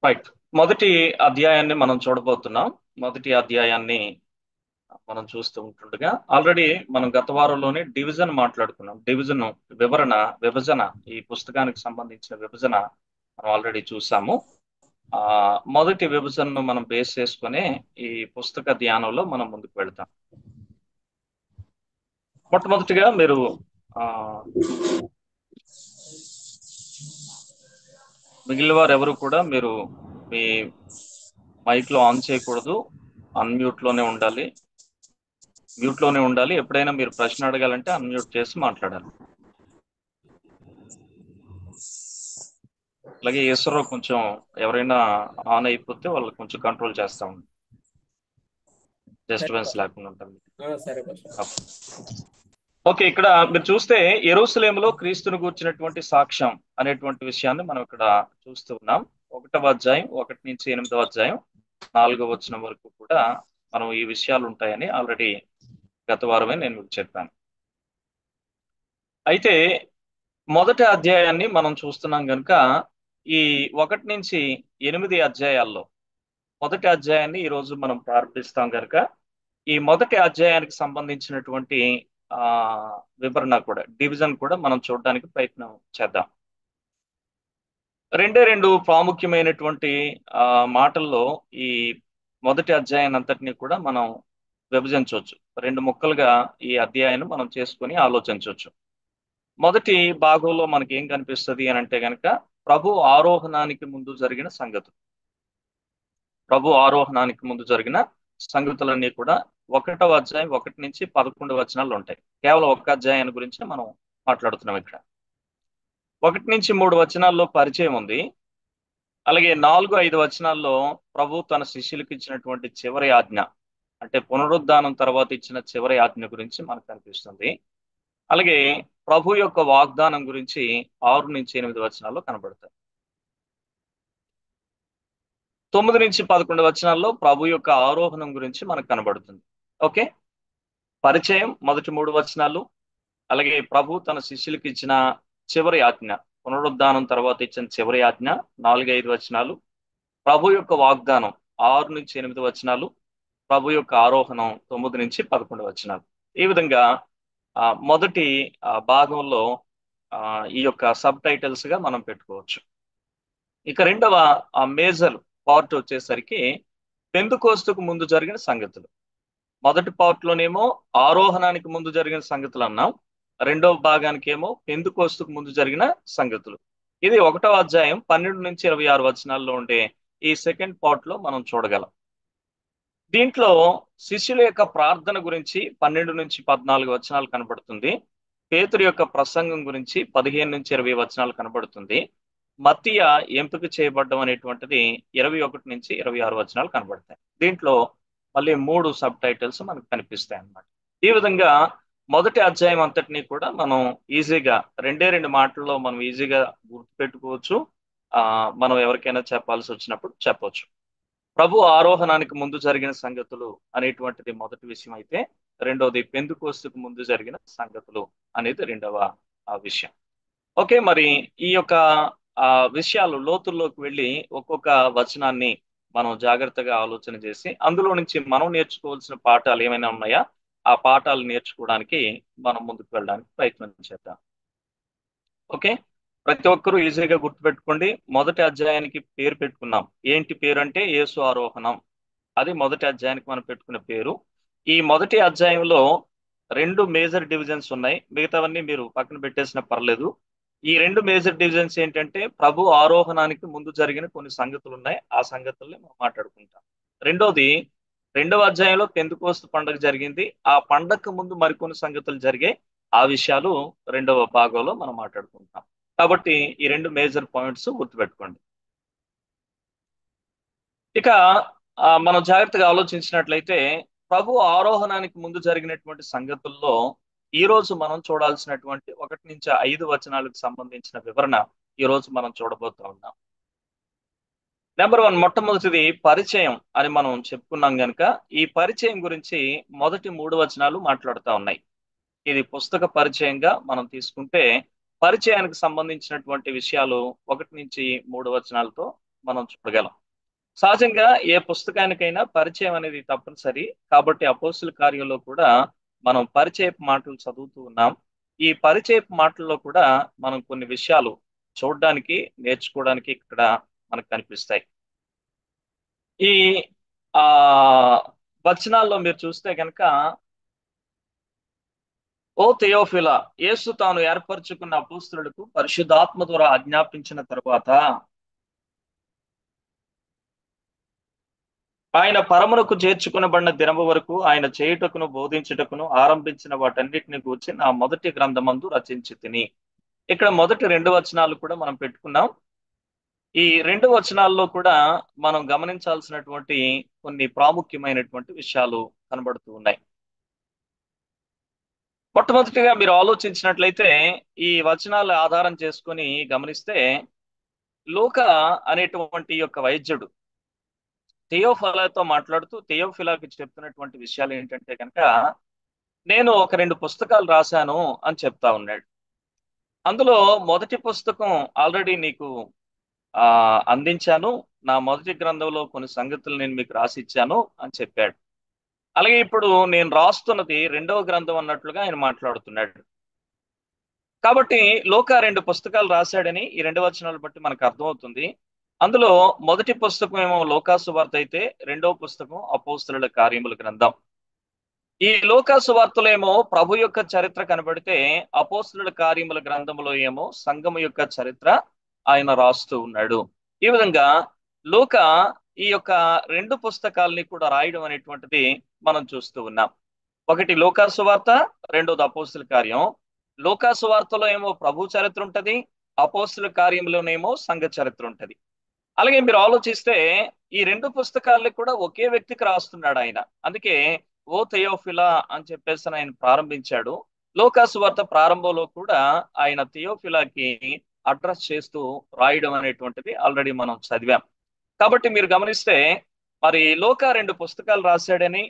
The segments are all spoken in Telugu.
రైట్. మొదటి అధ్యాయాన్ని మనం చూడబోతున్నాం. మొదటి అధ్యాయాన్ని మనం చూస్తూ ఉంటుండగా ఆల్రెడీ మనం గత వారంలోనే డివిజన్ మాట్లాడుకున్నాం. విభజన ఈ పుస్తకానికి సంబంధించిన విభజన మనం ఆల్రెడీ చూసాము. మొదటి విభజనను మనం బేస్ చేసుకునే ఈ పుస్తక ధ్యానంలో మనం ముందుకు వెళ్తాం. మొట్టమొదటిగా మీరు ఆ మిగిలిన వారు ఎవరు కూడా మీరు మీ మైక్ లో ఆన్ చేయకూడదు. అన్మ్యూట్ లోనే ఉండాలి. మ్యూట్ లోనే ఉండాలి. ఎప్పుడైనా మీరు ప్రశ్న అడగాలంటే అన్మ్యూట్ చేసి మాట్లాడాలి. అలాగే ఈశ్వరరావు కొంచెం ఎవరైనా ఆన్ అయిపోతే వాళ్ళు కొంచెం కంట్రోల్ చేస్తా ఉండి డిస్టర్బెన్స్ లేకుండా ఉంటుంది. సరే ఓకే, ఇక్కడ మీరు చూస్తే యెరూషలేములో క్రీస్తును గూర్చినటువంటి సాక్ష్యం అనేటువంటి విషయాన్ని మనం ఇక్కడ చూస్తూ ఉన్నాం. 1వ అధ్యాయం 1 నుంచి 8వ అధ్యాయం 4వ వచనం వరకు కూడా మనం ఈ విషయాలు ఉంటాయని ఆల్రెడీ గత వారమే నేను మీకు చెప్పాను. అయితే మొదటి అధ్యాయాన్ని మనం చూస్తున్నాం కనుక ఈ 1 నుంచి 8 అధ్యాయాల్లో మొదటి అధ్యాయాన్ని ఈ రోజు మనం ప్రారంభిస్తాం కనుక ఈ మొదటి అధ్యాయానికి సంబంధించినటువంటి ఆ వివరణ కూడా డివిజన్ కూడా మనం చూడడానికి ప్రయత్నం చేద్దాం. రెండు ప్రాముఖ్యమైనటువంటి మాటల్లో ఈ మొదటి అధ్యాయాన్ని అంతటినీ కూడా మనం విభజించవచ్చు. 2 ముక్కలుగా ఈ అధ్యాయాన్ని మనం చేసుకొని ఆలోచించవచ్చు. మొదటి భాగంలో మనకి ఏం కనిపిస్తుంది అని అంటే గనక ప్రభు ఆరోహణానికి ముందు జరిగిన సంగతులు. ప్రభు ఆరోహణానికి ముందు జరిగిన సంగతులన్నీ కూడా 1వ అధ్యాయం 1 నుంచి 11 వచనాలు ఉంటాయి. కేవలం ఒక్క అధ్యాయాన్ని గురించి మనం మాట్లాడుతున్నాం ఇక్కడ. 1 నుంచి 3 వచనాల్లో పరిచయం ఉంది. అలాగే 4, 5 వచనాల్లో ప్రభు తన శిష్యులకు ఇచ్చినటువంటి చివరి ఆజ్ఞ, అంటే పునరుద్ధానం తర్వాత ఇచ్చిన చివరి ఆజ్ఞ గురించి మనకు కనిపిస్తుంది. అలాగే ప్రభు యొక్క వాగ్దానం గురించి 6 నుంచి 8 వచనాల్లో కనబడతాయి. 9 నుంచి 11 వచనాల్లో ప్రభు యొక్క ఆరోహణం గురించి మనకు కనబడుతుంది. ఓకే, పరిచయం మొదటి 3 వచనాలు, అలాగే ప్రభు తన శిష్యులకు ఇచ్చిన చివరి ఆజ్ఞ, పునరుద్ధానం తర్వాత ఇచ్చిన చివరి ఆజ్ఞ 4, 5 వచనాలు, ప్రభు యొక్క వాగ్దానం 6 నుంచి 8 వచనాలు, ప్రభు యొక్క ఆరోహణం 9 నుంచి 11 వచనాలు. ఈ విధంగా మొదటి భాగంలో ఈ యొక్క సబ్ టైటిల్స్ గా మనం పెట్టుకోవచ్చు. ఇక రెండవ మేజర్ పార్ట్ వచ్చేసరికి పెంతుకోస్తుకు ముందు జరిగిన సంగతులు. మొదటి పార్ట్ లోనేమో ఆరోహణానికి ముందు జరిగిన సంగతులు అన్నాం. రెండవ భాగానికి ఏమో పెంతుకోస్తుకు ముందు జరిగిన సంగతులు. ఇది 1వ అధ్యాయం 12 నుంచి 26 వచనాల్లో ఉండే ఈ సెకండ్ పార్ట్ లో మనం చూడగలం. దీంట్లో శిష్యుల యొక్క ప్రార్థన గురించి 12 నుంచి 14 వచనాలు కనబడుతుంది. పేతురు యొక్క ప్రసంగం గురించి 15 నుంచి 20 వచనాలు కనబడుతుంది. మత్తీయ ఎంపిక చేయబడ్డం అనేటువంటిది 21 నుంచి 26 వచనాలు కనబడతాయి. దీంట్లో మళ్ళీ 3 సబ్ టైటిల్స్ మనకు కనిపిస్తాయి అన్నమాట. ఈ విధంగా మొదటి అధ్యాయం అంతటినీ కూడా మనం ఈజీగా 2 మాటల్లో మనం ఈజీగా గుర్తుపెట్టుకోవచ్చు. మనం ఎవరికైనా చెప్పాల్సి వచ్చినప్పుడు చెప్పవచ్చు. ప్రభు ఆరోహణానికి ముందు జరిగిన సంగతులు అనేటువంటిది మొదటి విషయం అయితే, రెండవది పెంతుకోస్తుకు ముందు జరిగిన సంగతులు అనేది రెండవ విషయం. ఓకే, మరి ఈ యొక్క విషయాలు లోతుల్లోకి వెళ్ళి ఒక్కొక్క వచనాన్ని మనం జాగ్రత్తగా ఆలోచన చేసి అందులో నుంచి మనం నేర్చుకోవాల్సిన పాఠాలు ఏమైనా ఉన్నాయా, ఆ పాఠాలు నేర్చుకోవడానికి మనం ముందుకు వెళ్ళడానికి ప్రయత్నం చేద్దాం. ఓకే, ప్రతి ఒక్కరూ ఈజీగా గుర్తుపెట్టుకోండి. మొదటి అధ్యాయానికి పేరు పెట్టుకున్నాం. ఏంటి పేరు అంటే యేసు ఆరోహణం. అది మొదటి అధ్యాయానికి మనం పెట్టుకున్న పేరు. ఈ మొదటి అధ్యాయంలో 2 మేజర్ డివిజన్స్ ఉన్నాయి. మిగతావన్నీ మీరు పక్కన పెట్టేసినా పర్లేదు. ఈ 2 మేజర్ డివిజన్స్ ఏంటంటే ప్రభు ఆరోహణానికి ముందు జరిగిన కొన్ని సంగతులు ఉన్నాయి. ఆ సంగతుల్ని మనం మాట్లాడుకుంటాం. రెండోది 2వ అధ్యాయంలో పెంతెకోస్తు పండుగ జరిగింది. ఆ పండగకు ముందు మరికొన్ని సంగతులు జరిగాయి. ఆ విషయాలు 2వ భాగంలో మనం మాట్లాడుకుంటాం. కాబట్టి ఈ 2 మేజర్ పాయింట్స్ గుర్తుపెట్టుకోండి. ఇక మనం జాగ్రత్తగా ఆలోచించినట్లయితే ప్రభు ఆరోహణానికి ముందు జరిగినటువంటి సంగతుల్లో ఈ రోజు మనం చూడాల్సినటువంటి 1 నుంచి 5 వచనాలకు సంబంధించిన వివరణ ఈ రోజు మనం చూడబోతూ ఉన్నాం. నెంబర్ 1, మొట్టమొదటిది పరిచయం అని మనం చెప్పుకున్నాం గనుక ఈ పరిచయం గురించి మొదటి 3 వచనాలు మాట్లాడుతూ ఉన్నాయి. ఇది పుస్తక పరిచయంగా మనం తీసుకుంటే పరిచయానికి సంబంధించినటువంటి విషయాలు 1 నుంచి 3 వచనాలతో మనం చూడగలం. సహజంగా ఏ పుస్తకానికైనా పరిచయం అనేది తప్పనిసరి. కాబట్టి అపోస్తుల కార్యంలో కూడా మనం పరిచయపు మాటలు చదువుతూ ఉన్నాం. ఈ పరిచయపు మాటల్లో కూడా మనం కొన్ని విషయాలు చూడడానికి, నేర్చుకోవడానికి ఇక్కడ మనకు కనిపిస్తాయి. ఈ ఆ వచనాల్లో మీరు చూస్తే కనుక, ఓ థెయోఫిలా, యేసు తాను ఏర్పరచుకున్న అపోస్తలులకు పరిశుద్ధాత్మ ద్వారా ఆజ్ఞాపించిన తరువాత ఆయన పరమునకు చేర్చుకునబడిన దినము వరకు ఆయన చేయుటకును బోధించుటకును ఆరంభించిన వాటన్నిటిని గూర్చి నా మొదటి గ్రంథమందు రచించి తిని. ఇక్కడ మొదటి 2 వచనాలు కూడా మనం పెట్టుకున్నాం. ఈ 2 వచనాల్లో కూడా మనం గమనించాల్సినటువంటి కొన్ని ప్రాముఖ్యమైనటువంటి విషయాలు కనబడుతూ ఉన్నాయి. మొట్టమొదటిగా మీరు ఆలోచించినట్లయితే ఈ వచనాలు ఆధారం చేసుకొని గమనిస్తే, లూకా అనేటువంటి యొక్క వైద్యుడు థియోఫిలాతో మాట్లాడుతూ థియోఫిలాకి చెప్తున్నటువంటి విషయాలు ఏంటంటే కనుక, నేను ఒక 2 పుస్తకాలు రాశాను అని చెప్తా ఉన్నాడు. అందులో మొదటి పుస్తకం ఆల్రెడీ నీకు అందించాను. నా మొదటి గ్రంథంలో కొన్ని సంగతులు నేను మీకు రాసిచ్చాను అని చెప్పాడు. అలాగే ఇప్పుడు నేను రాస్తున్నది 2వ గ్రంథం అన్నట్లుగా ఆయన మాట్లాడుతున్నాడు. కాబట్టి లూకా 2 పుస్తకాలు రాశాడని ఈ 2 వచనాలు బట్టి మనకు అర్థమవుతుంది. అందులో మొదటి పుస్తకం ఏమో లూకా సువార్త అయితే, రెండవ పుస్తకం అపోస్తలుల కార్యముల గ్రంథం. ఈ లూకా సువార్తలో ఏమో ప్రభు యొక్క చరిత్ర కనబడితే, అపోస్తలుల కార్యముల గ్రంథములో ఏమో సంఘము యొక్క చరిత్ర ఆయన రాస్తూ ఉన్నాడు. ఈ విధంగా లూకా ఈ యొక్క 2 పుస్తకాలని కూడా రాయడం అనేటువంటిది మనం చూస్తూ ఉన్నాం. ఒకటి లూకా సువార్త, రెండోది అపోస్తలుల కార్యం. లూకా సువార్తలో ఏమో ప్రభు చరిత్ర ఉంటది, అపోస్తలుల కార్యంలోనేమో సంఘ చరిత్ర ఉంటది. అలాగే మీరు ఆలోచిస్తే ఈ 2 పుస్తకాలని కూడా ఒకే వ్యక్తికి రాస్తున్నాడు ఆయన. అందుకే ఓ థెయోఫిలా అని చెప్పేసి ఆయన ప్రారంభించాడు. లూకా సువార్త ప్రారంభంలో కూడా ఆయన థెయోఫిలాకి అడ్రస్ చేస్తూ రాయడం అనేటువంటిది ఆల్రెడీ మనం చదివాం. కాబట్టి మీరు గమనిస్తే, మరి లూకా 2 పుస్తకాలు రాశాడని,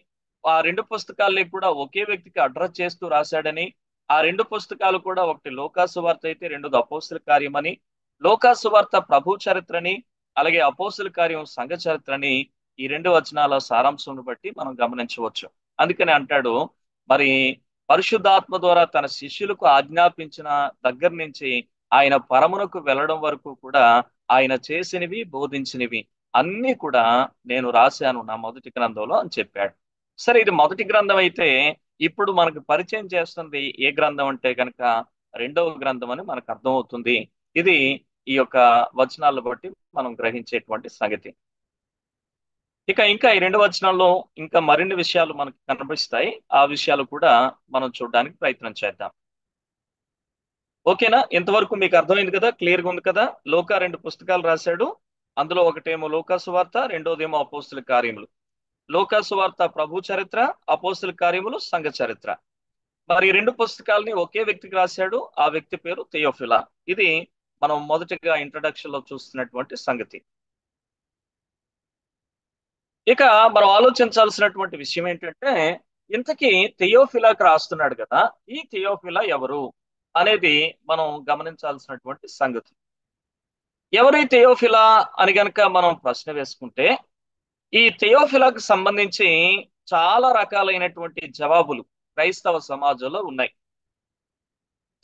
ఆ 2 పుస్తకాల్ని కూడా ఒకే వ్యక్తికి అడ్రస్ చేస్తూ రాశాడని, ఆ 2 పుస్తకాలు కూడా ఒకటి లూకా సువార్త అయితే రెండోది అపోస్తలుల కార్యమని, లూకా సువార్త ప్రభు చరిత్రని, అలాగే అపోస్తలుల కార్యం సంఘ చరిత్రని ఈ 2 వచనాల సారాంశం బట్టి మనం గమనించవచ్చు. అందుకని అంటాడు, మరి పరిశుద్ధాత్మ ద్వారా తన శిష్యులకు ఆజ్ఞాపించిన దగ్గర నుంచి ఆయన పరమునకు వెళ్ళడం వరకు కూడా ఆయన చేసినవి, బోధించినవి అన్ని కూడా నేను రాశాను నా మొదటి గ్రంథంలో అని చెప్పాడు. సరే, ఇది మొదటి గ్రంథం అయితే ఇప్పుడు మనకు పరిచయం చేస్తుంది ఏ గ్రంథం అంటే కనుక 2వ గ్రంథం అని మనకు అర్థమవుతుంది. ఇది ఈ యొక్క వచనాలను బట్టి మనం గ్రహించేటువంటి సంగతి. ఇంకా ఈ 2 వచనాల్లో ఇంకా మరిన్ని విషయాలు మనకు కనిపిస్తాయి. ఆ విషయాలు కూడా మనం చూడడానికి ప్రయత్నం చేద్దాం. ఓకేనా? ఇంతవరకు మీకు అర్థమైంది కదా? క్లియర్గా ఉంది కదా? లూకా 2 పుస్తకాలు రాశాడు. అందులో ఒకటేమో లూకా సువార్త, రెండోదేమో అపోస్తలుల కార్యములు. లూకా సువార్త ప్రభు చరిత్ర, అపోస్తలుల కార్యములు సంఘ చరిత్ర. మరి ఈ 2 పుస్తకాలని ఒకే వ్యక్తికి రాశాడు. ఆ వ్యక్తి పేరు థెయోఫిలా. ఇది మనం మొదటిగా ఇంట్రడక్షన్ లో చూస్తున్నటువంటి సంగతి. ఇక మనం ఆలోచించాల్సినటువంటి విషయం ఏంటంటే, ఇంతకీ థెయోఫిలాకి రాస్తున్నాడు కదా, ఈ థెయోఫిలా ఎవరు అనేది మనం గమనించాల్సినటువంటి సంగతి. ఎవరి థెయోఫిలా అని గనక మనం ప్రశ్న వేసుకుంటే, ఈ థెయోఫిలాకు సంబంధించి చాలా రకాలైనటువంటి జవాబులు క్రైస్తవ సమాజంలో ఉన్నాయి.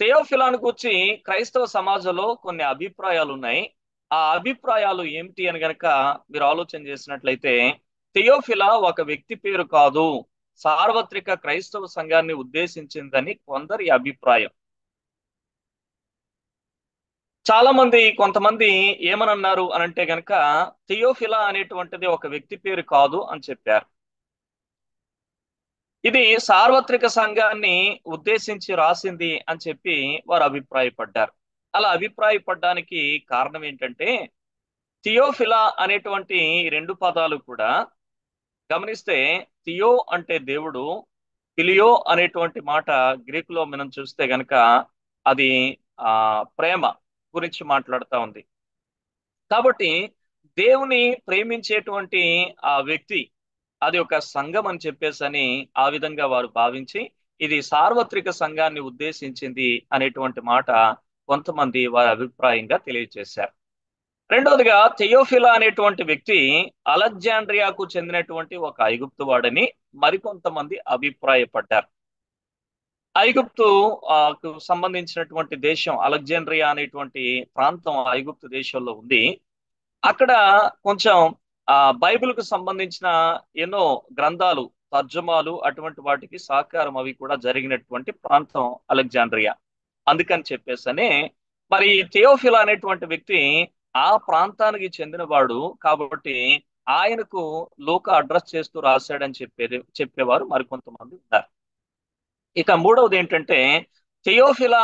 థెయోఫిలాను గురించి క్రైస్తవ సమాజంలో కొన్ని అభిప్రాయాలు ఉన్నాయి. ఆ అభిప్రాయాలు ఏమిటి అని గనక మీరు ఆలోచన చేసినట్లయితే, థెయోఫిలా ఒక వ్యక్తి పేరు కాదు, సార్వత్రిక క్రైస్తవ సంఘాన్ని ఉద్దేశించిందని కొందరి అభిప్రాయం. కొంతమంది ఏమనన్నారు అనంటే గనక, థెయోఫిలా అనేటువంటిది ఒక వ్యక్తి పేరు కాదు అని చెప్పారు. ఇది సార్వత్రిక సంఘాన్ని ఉద్దేశించి రాసింది అని చెప్పి వారు అభిప్రాయపడ్డారు. అలా అభిప్రాయపడడానికి కారణం ఏంటంటే, థియోఫిలా అనేటువంటి 2 పదాలు కూడా గమనిస్తే, థియో అంటే దేవుడు, ఫిలియో అనేటువంటి మాట గ్రీకులో మనం చూస్తే గనక అది ప్రేమ గురించి మాట్లాడుతూ ఉంది. కాబట్టి దేవుని ప్రేమించేటువంటి ఆ వ్యక్తి అది ఒక సంఘం అని చెప్పేసి ఆ విధంగా వారు భావించి, ఇది సార్వత్రిక సంఘాన్ని ఉద్దేశించింది అనేటువంటి మాట కొంతమంది వారి అభిప్రాయంగా తెలియజేశారు. రెండవదిగా థెయోఫిలా అనేటువంటి వ్యక్తి అలెగ్జాండ్రియాకు చెందినటువంటి ఒక ఐగుప్తు వాడని మరికొంతమంది అభిప్రాయపడ్డారు. ఐగుప్తు కు సంబంధించినటువంటి దేశం అలెగ్జాండ్రియా అనేటువంటి ప్రాంతం ఐగుప్తు దేశంలో ఉంది. అక్కడ కొంచెం బైబిల్ కు సంబంధించిన ఎన్నో గ్రంథాలు, తర్జుమాలు అటువంటి వాటికి సహకారం అవి కూడా జరిగినటువంటి ప్రాంతం అలెగ్జాండ్రియా. అందుకని చెప్పేసనే మరి థియోఫిలా అనేటువంటి వ్యక్తి ఆ ప్రాంతానికి చెందినవాడు కాబట్టి ఆయనకు లూకా అడ్రస్ చేస్తూ రాశాడని చెప్పేవారు మరికొంతమంది ఉన్నారు. ఇక మూడవది ఏంటంటే థియోఫిలా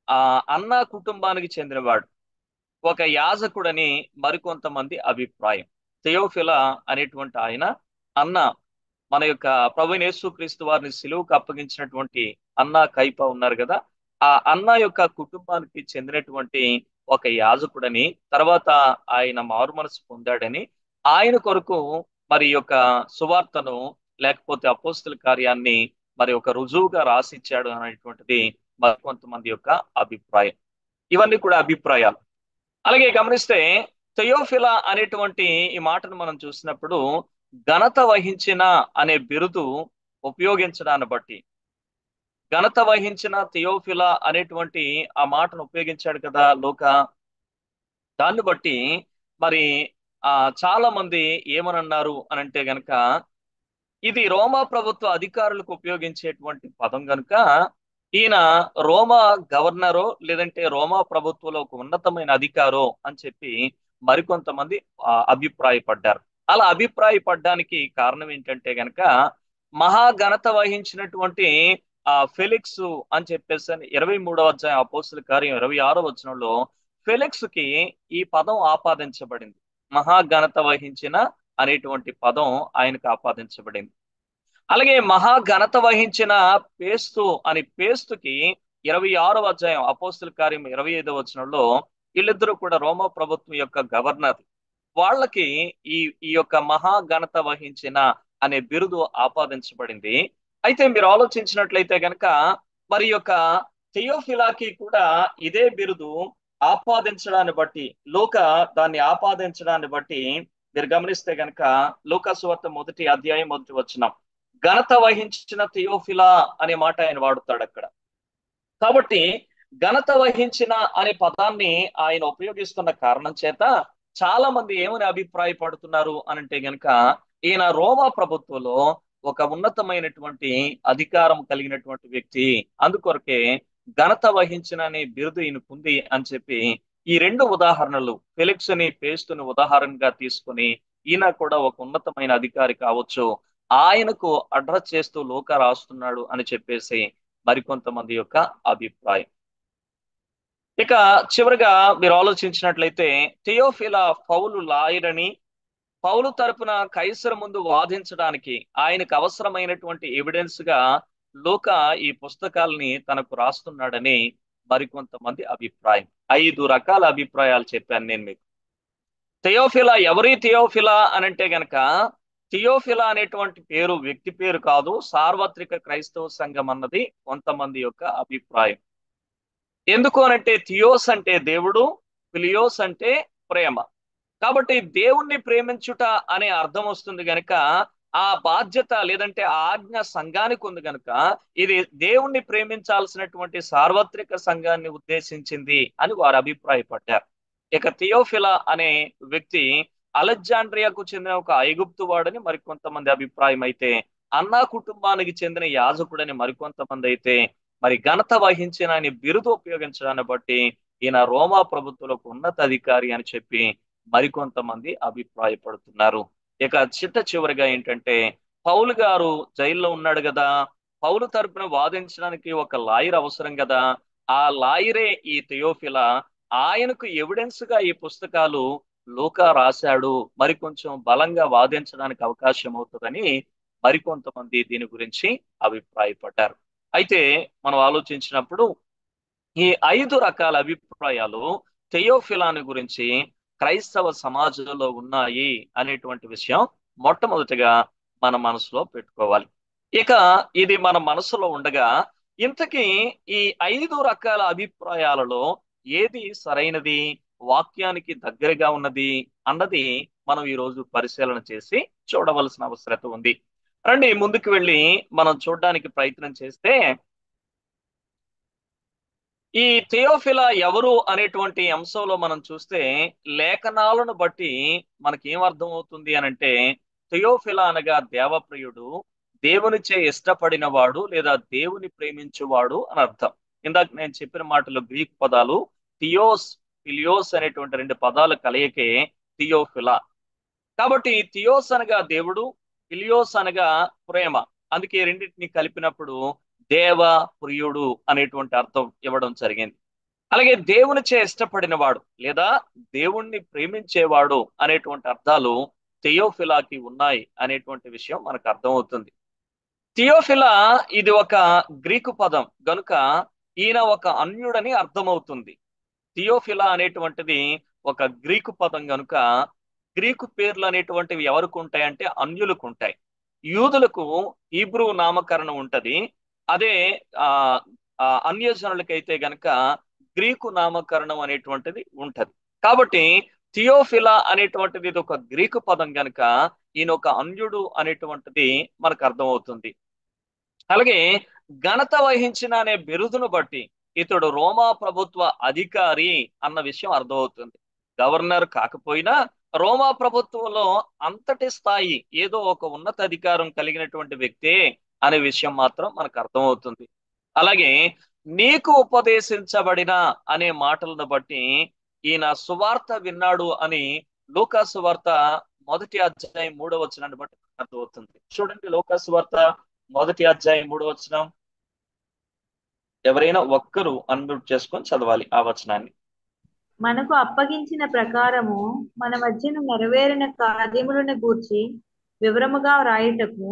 ఆ అన్న కుటుంబానికి చెందినవాడు, ఒక యాజకుడని మరికొంతమంది అభిప్రాయం. థియోఫిలా అనేటువంటి ఆయన అన్న, మన యొక్క ప్రభువైన యేసుక్రీస్తు వారిని సిలువకు అప్పగించినటువంటి అన్న కైప ఉన్నారు కదా, ఆ అన్న యొక్క కుటుంబానికి చెందినటువంటి ఒక యాజకుడని, తర్వాత ఆయన మారుమనసు పొందాడని, ఆయన కొరకు మరి యొక్క సువార్తను లేకపోతే అపోస్తుల కార్యాన్ని మరి ఒక రుజువుగా రాసిచ్చాడు అనేటువంటిది మరి కొంతమంది యొక్క అభిప్రాయం. ఇవన్నీ కూడా అభిప్రాయాలు. అలాగే గమనిస్తే థెయోఫిలా అనేటువంటి ఈ మాటను మనం చూసినప్పుడు ఘనత వహించిన అనే బిరుదు ఉపయోగించడాన్ని బట్టి, ఘనత వహించిన థియోఫిలా అనేటువంటి ఆ మాటను ఉపయోగించాడు కదా లూకా. దాన్ని బట్టి మరి చాలా మంది ఏమనన్నారు అనంటే గనక ఇది రోమా ప్రభుత్వ అధికారులకు ఉపయోగించేటువంటి పదం గనుక ఈయన రోమా గవర్నరో లేదంటే రోమా ప్రభుత్వంలో ఒక ఉన్నతమైన అధికారో అని చెప్పి మరికొంతమంది అభిప్రాయపడ్డారు. అలా అభిప్రాయపడ్డానికి కారణం ఏంటంటే గనక మహాఘనత వహించినటువంటి ఫెలిక్స్ అని చెప్పేసి 23వ అధ్యాయం అపోస్తుల కార్యం 26వ వచనంలో ఫెలిక్స్ కి ఈ పదం ఆపాదించబడింది. మహాఘనత వహించిన అనేటువంటి పదం ఆయనకు ఆపాదించబడింది. అలాగే మహాఘనత వహించిన పేస్తు అని పేస్తుకి 26వ అధ్యాయం అపోస్తుల కార్యం 25వ వచనంలో వీళ్ళిద్దరూ కూడా రోమా ప్రభుత్వం యొక్క గవర్నర్, వాళ్ళకి ఈ ఈ యొక్క మహాఘనత వహించిన అనే బిరుదు ఆపాదించబడింది. అయితే మీరు ఆలోచించినట్లయితే గనక మరి యొక్క థియోఫిలాకి కూడా ఇదే బిరుదు ఆపాదించడాన్ని బట్టి, లూకా దాన్ని ఆపాదించడాన్ని బట్టి మీరు గమనిస్తే గనక లూకా సువార్త 1వ అధ్యాయం 1వ వచనం ఘనత వహించిన థియోఫిలా అనే మాట ఆయన వాడుతాడు అక్కడ. కాబట్టి ఘనత వహించిన అనే పదాన్ని ఆయన ఉపయోగిస్తున్న కారణం చేత చాలా మంది ఏమని అభిప్రాయపడుతున్నారు అనంటే గనక ఈయన రోమా ప్రభుత్వంలో ఒక ఉన్నతమైనటువంటి అధికారం కలిగినటువంటి వ్యక్తి, అందుకొరకే ఘనత వహించిన అనే బిరుదు ఈయనకుంది అని చెప్పి ఈ రెండు ఉదాహరణలు ఫెలిక్స్ ని పేస్తుని ఉదాహరణగా తీసుకుని ఈయన కూడా ఒక ఉన్నతమైన అధికారి కావచ్చు, ఆయనకు అడ్రస్ చేస్తూ లూకా రాస్తున్నాడు అని చెప్పేసి మరికొంతమంది యొక్క అభిప్రాయం. ఇక చివరిగా మీరు ఆలోచించినట్లయితే థియోఫిలా పౌలు లాయర్ అని, పౌలు తరపున కైసరు ముందు వాదించడానికి ఆయనకు అవసరమైనటువంటి ఎవిడెన్స్ గా లూకా ఈ పుస్తకాలని తనకు రాస్తున్నాడని మరికొంతమంది అభిప్రాయం. 5 రకాల అభిప్రాయాలు చెప్పాను నేను మీకు. థియోఫిలా ఎవరి థియోఫిలా అనంటే గనక థియోఫిలా అనేటువంటి పేరు వ్యక్తి పేరు కాదు, సార్వత్రిక క్రైస్తవ సంఘం అన్నది కొంతమంది యొక్క అభిప్రాయం. ఎందుకు అనంటే థియోస్ అంటే దేవుడు, ఫిలియోస్ అంటే ప్రేమ. కాబట్టి దేవుణ్ణి ప్రేమించుట అనే అర్థం వస్తుంది గనక ఆ బాధ్యత లేదంటే ఆజ్ఞ సంఘానికి ఉంది గనక ఇది దేవుణ్ణి ప్రేమించాల్సినటువంటి సార్వత్రిక సంఘాన్ని ఉద్దేశించింది అని వారు అభిప్రాయపడ్డారు. ఇక థియోఫిలా అనే వ్యక్తి అలెగ్జాండ్రియాకు చెందిన ఒక ఐగుప్తు వాడని మరికొంతమంది అభిప్రాయం అయితే, అన్నా కుటుంబానికి చెందిన యాజకుడని మరికొంతమంది అయితే, మరి ఘనత వహించిన అని బిరుదు ఉపయోగించడాన్ని బట్టి ఈయన రోమా ప్రభుత్వంలో ఉన్నత అధికారి అని చెప్పి మరికొంతమంది అభిప్రాయపడుతున్నారు. ఇక చివరిగా ఏంటంటే పౌలు గారు జైల్లో ఉన్నాడు కదా, పౌలు తరపున వాదించడానికి ఒక లాయర్ అవసరం కదా, ఆ లాయరే ఈ థియోఫిలా. ఆయనకు ఎవిడెన్స్ గా ఈ పుస్తకాలు లూకా రాశాడు, మరి కొంచెం బలంగా వాదించడానికి అవకాశం అవుతుందని మరికొంతమంది దీని గురించి అభిప్రాయపడ్డారు. అయితే మనం ఆలోచించినప్పుడు ఈ 5 రకాల అభిప్రాయాలు థియోఫిలాని గురించి క్రైస్తవ సమాజంలో ఉన్నాయి అనేటువంటి విషయం మొట్టమొదటిగా మన మనసులో పెట్టుకోవాలి. ఇక ఇది మన మనసులో ఉండగా ఇంతకీ ఈ 5 రకాల అభిప్రాయాలలో ఏది సరైనది, వాక్యానికి దగ్గరగా ఉన్నది అన్నది మనం ఈ రోజు పరిశీలన చేసి చూడవలసిన అవసరత ఉంది. రండి ముందుకు వెళ్ళి మనం చూడడానికి ప్రయత్నం చేస్తే, ఈ థియోఫిలా ఎవరు అనేటువంటి అంశంలో మనం చూస్తే లేఖనాలను బట్టి మనకి ఏం అర్థం అవుతుంది అనంటే, థియోఫిలా అనగా దేవప్రియుడు, దేవునిచే ఇష్టపడిన వాడు లేదా దేవుని ప్రేమించువాడు అని అర్థం. ఇందాక నేను చెప్పిన మాటలు గ్రీక్ పదాలు థియోస్, ఫిలియోస్ అనేటువంటి రెండు పదాల కలయికే థియోఫిలా. కాబట్టి థియోస్ అనగా దేవుడు, ఫిలియోస్ అనగా ప్రేమ. అందుకే రెండింటిని కలిపినప్పుడు దేవ ప్రియుడు అనేటువంటి అర్థం ఇవ్వడం జరిగింది. అలాగే దేవునిచే ఇష్టపడిన వాడు లేదా దేవుణ్ణి ప్రేమించేవాడు అనేటువంటి అర్థాలు థియోఫిలాకి ఉన్నాయి అనేటువంటి విషయం మనకు అర్థమవుతుంది. థియోఫిలా ఇది ఒక గ్రీకు పదం గనుక ఈయన ఒక అన్యుడని అర్థమవుతుంది. థియోఫిలా అనేటువంటిది ఒక గ్రీకు పదం గనుక గ్రీకు పేర్లు అనేటువంటివి ఎవరికి ఉంటాయంటే అన్యులకు ఉంటాయి. యూదులకు హీబ్రూ నామకరణం ఉంటది. అదే ఆ అన్యజనులకైతే గనక గ్రీకు నామకరణం అనేటువంటిది ఉంటది. కాబట్టి థియోఫిలా అనేటువంటిది ఇది ఒక గ్రీకు పదం గనుక ఈయన ఒక అన్యుడు అనేటువంటిది మనకు అర్థమవుతుంది. అలాగే ఘనత వహించిన అనే బిరుదును బట్టి ఇతడు రోమా ప్రభుత్వ అధికారి అన్న విషయం అర్థమవుతుంది. గవర్నర్ కాకపోయినా రోమా ప్రభుత్వంలో అంతటి స్థాయి ఏదో ఒక ఉన్నత అధికారం కలిగినటువంటి వ్యక్తే అనే విషయం మాత్రం మనకు అర్థమవుతుంది. అలాగే నీకు ఉపదేశించబడిన అనే మాటలను బట్టి ఈయన సువార్త విన్నాడు అని లూకా సువార్త 1వ అధ్యాయం 3వ వచనాన్ని బట్టి అర్థమవుతుంది. చూడండి లూకా సువార్త 1వ అధ్యాయం 3వ వచనం. ఎవరైనా ఒక్కరు అన్మ్యూట్ చేసుకొని చదవాలి ఆ వచనాన్ని. మనకు అప్పగించిన ప్రకారము మన మధ్యను నెరవేరిన కార్యములను గూర్చి వివరముగా వ్రాయుటకు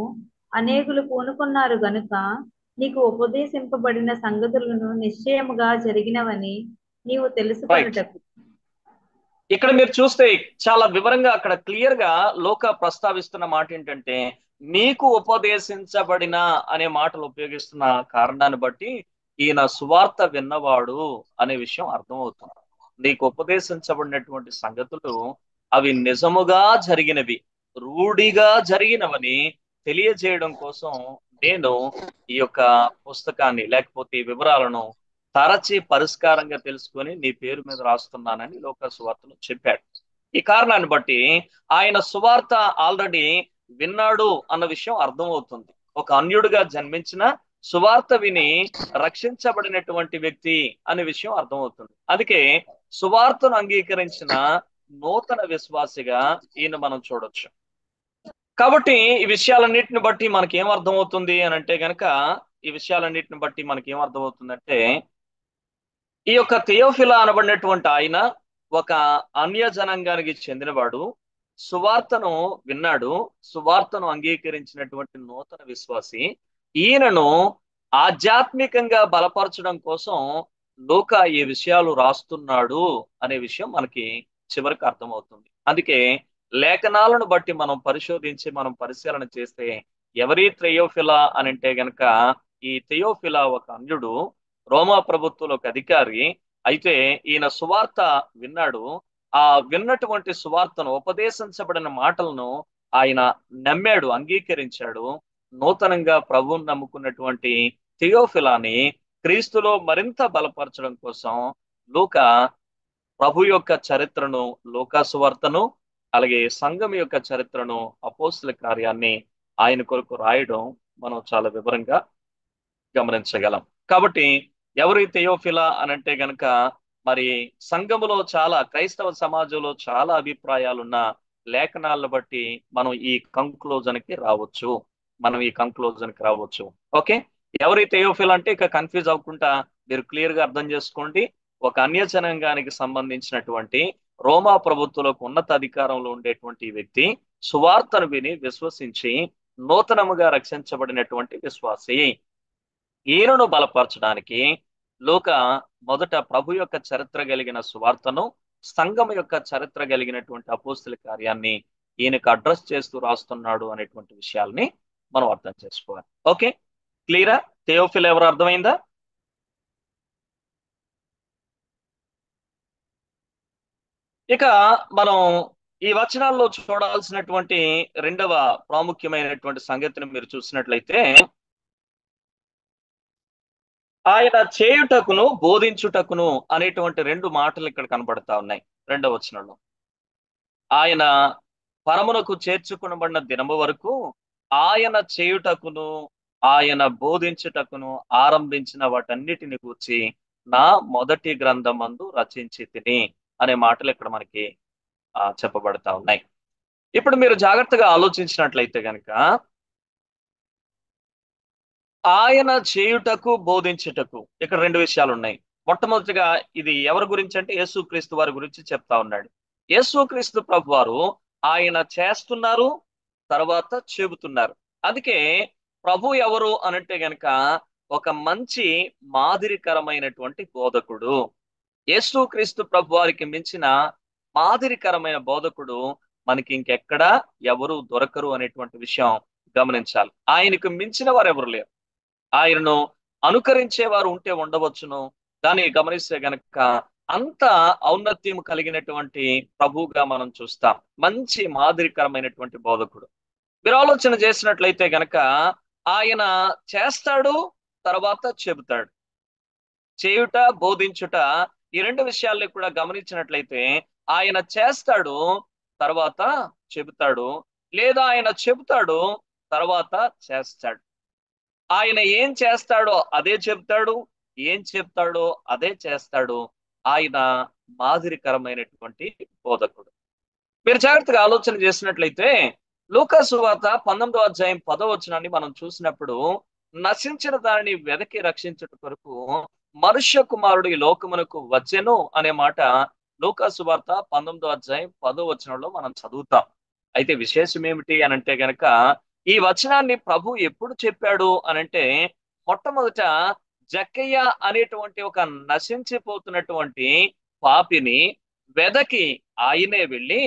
అనేకులు పూనుకున్నారు గనుక నీకు ఉపదేశింపబడిన సంగతులను నిశ్చయముగా జరిగినవని నీవు రైట్. తెలుసుకొనుటకు. ఇక్కడ మీరు చూస్తే చాలా వివరంగా అక్కడ క్లియర్ గా లోక ప్రస్తావిస్తున్న మాట ఏంటంటే, నీకు ఉపదేశించబడిన అనే మాటలు ఉపయోగిస్తున్న కారణాన్ని బట్టి ఈయన సువార్త విన్నవాడు అనే విషయం అర్థమవుతుంది. నీకు ఉపదేశించబడినటువంటి సంగతులు అవి నిజముగా జరిగినవి, రూఢిగా జరిగినవని తెలియజేయడం కోసం నేను ఈ యొక్క పుస్తకాన్ని లేకపోతే ఈ వివరాలను తరచి పరిష్కారంగా తెలుసుకొని నీ పేరు మీద రాస్తున్నానని లోక సువార్తను చెప్పాడు. ఈ కారణాన్ని బట్టి ఆయన సువార్త ఆల్రెడీ విన్నాడు అన్న విషయం అర్థమవుతుంది. ఒక అన్యుడిగా జన్మించిన సువార్త విని రక్షించబడినటువంటి వ్యక్తి అనే విషయం అర్థమవుతుంది. అందుకే సువార్తను అంగీకరించిన నూతన విశ్వాసిగా ఈయన మనం చూడొచ్చు. కాబట్టి ఈ విషయాలన్నిటిని బట్టి మనకి ఏం అర్థమవుతుంది అని అంటే గనక, ఈ విషయాలన్నిటిని బట్టి మనకి ఏం అర్థమవుతుందంటే, ఈ యొక్క థియోఫిలా అనబడినటువంటి ఆయన ఒక అన్య జనాంగానికి చెందినవాడు, సువార్తను విన్నాడు, సువార్తను అంగీకరించినటువంటి నూతన విశ్వాసి. ఈయనను ఆధ్యాత్మికంగా బలపరచడం కోసం లూకా ఈ విషయాలు రాస్తున్నాడు అనే విషయం మనకి చివరికి అర్థమవుతుంది. అందుకే లేఖనాలను బట్టి మనం పరిశోధించి మనం పరిశీలన చేస్తే ఎవరి థియోఫిలా అని అంటే గనక, ఈ థియోఫిలా ఒక అన్యుడు, రోమా ప్రభుత్వంలో ఒక అధికారి. అయితే ఈయన సువార్త విన్నాడు. ఆ విన్నటువంటి సువార్తను, ఉపదేశించబడిన మాటలను ఆయన నమ్మాడు, అంగీకరించాడు. నూతనంగా ప్రభువుని నమ్ముకున్నటువంటి థియోఫిలాని క్రీస్తులో మరింత బలపరచడం కోసం లూకా ప్రభు యొక్క చరిత్రను, లూకా సువార్తను, అలాగే సంఘం యొక్క చరిత్రను, అపోస్తుల కార్యాన్ని ఆయన కొరకు రాయడం మనం చాలా వివరంగా గమనించగలం. కాబట్టి ఎవరు ఈ థియోఫిలా అనంటే గనక, మరి సంఘములో చాలా, క్రైస్తవ సమాజంలో చాలా అభిప్రాయాలున్న లేఖనాలను బట్టి మనం ఈ కంక్లూజన్కి రావచ్చు. ఓకే, ఎవరి థియోఫిలా అంటే ఇక కన్ఫ్యూజ్ అవ్వకుండా మీరు క్లియర్ గా అర్థం చేసుకోండి. ఒక అన్య జనాంగానికి సంబంధించినటువంటి రోమా ప్రభుత్వంలోకి ఉన్నత అధికారంలో ఉండేటువంటి వ్యక్తి, సువార్తను విని విశ్వసించి నూతనముగా రక్షించబడినటువంటి విశ్వాసి. ఈయనను బలపరచడానికి లూకా మొదట ప్రభు యొక్క చరిత్ర కలిగిన సువార్తను, సంఘం యొక్క చరిత్ర కలిగినటువంటి అపోస్తుల కార్యాన్ని ఈయనకు అడ్రస్ చేస్తూ రాస్తున్నాడు అనేటువంటి విషయాల్ని మనం అర్థం చేసుకోవాలి. ఓకే, క్లియరా? థియోఫిలా ఎవరు అర్థమైందా? ఇక మనం ఈ వచనాల్లో చూడాల్సినటువంటి రెండవ ప్రాముఖ్యమైనటువంటి సంగతిని మీరు చూసినట్లయితే, ఆయన చేయుటకును బోధించుటకును అనేటువంటి రెండు మాటలు ఇక్కడ కనబడతా ఉన్నాయి రెండవ వచనంలో. ఆయన పరమునకు చేర్చుకునబడిన దినము వరకు ఆయన చేయుటకును ఆయన బోధించుటకును ఆరంభించిన వాటన్నిటిని గూర్చి నా మొదటి గ్రంథమందు రచించి తిని అనే మాటలు ఇక్కడ మనకి చెప్పబడతా ఉన్నాయి. ఇప్పుడు మీరు జాగ్రత్తగా ఆలోచించినట్లయితే గనక, ఆయన చేయుటకు బోధించుటకు ఇక్కడ రెండు విషయాలు ఉన్నాయి. మొట్టమొదటిగా ఇది ఎవరి గురించి అంటే యేసుక్రీస్తు వారి గురించి చెప్తా ఉన్నాడు. యేసుక్రీస్తు ప్రభు వారు ఆయన చేస్తున్నారు, తర్వాత చెబుతున్నారు. అందుకే ప్రభు ఎవరు అనంటే గనక ఒక మంచి మాదిరికరమైనటువంటి బోధకుడు. యేసుక్రీస్తు ప్రభు వారికి మించిన మాదిరికరమైన బోధకుడు మనకి ఇంకెక్కడా ఎవరు దొరకరు అనేటువంటి విషయం గమనించాలి. ఆయనకు మించిన వారు ఎవరు లేరు. ఆయనను అనుకరించే వారు ఉంటే ఉండవచ్చును. దాన్ని గమనిస్తే గనక అంత ఔన్నత్యం కలిగినటువంటి ప్రభువుగా మనం చూస్తాం. మంచి మాదిరికరమైనటువంటి బోధకుడు. మీరు ఆలోచన చేసినట్లయితే గనక ఆయన చేస్తాడు, తర్వాత చెబుతాడు. చేయుట, బోధించుట ఈ రెండు విషయాల్ని కూడా గమనించినట్లయితే ఆయన చేస్తాడు, తర్వాత చెబుతాడు, లేదా ఆయన చెబుతాడు, తర్వాత చేస్తాడు. ఆయన ఏం చేస్తాడో అదే చెప్తాడు, ఏం చెప్తాడో అదే చేస్తాడు. ఆయన మాదిరికరమైనటువంటి బోధకుడు. మీరు జాగ్రత్తగా ఆలోచన చేసినట్లయితే లూకా సువార్త 19వ అధ్యాయం 10వ వచనాన్ని మనం చూసినప్పుడు, నశించిన దానిని వెదకి రక్షించుట కొరకు మనుష్య కుమారుడు ఈ లోకమునకు వచ్చెను అనే మాట లూకా సువార్త 19వ అధ్యాయం 10వ వచనంలో మనం చదువుతాం. అయితే విశేషం ఏమిటి అనంటే గనక, ఈ వచనాన్ని ప్రభు ఎప్పుడు చెప్పాడు అనంటే, మొట్టమొదట జక్కయ్య అనేటువంటి ఒక నశించిపోతున్నటువంటి పాపిని వెదకి ఆయనే వెళ్ళి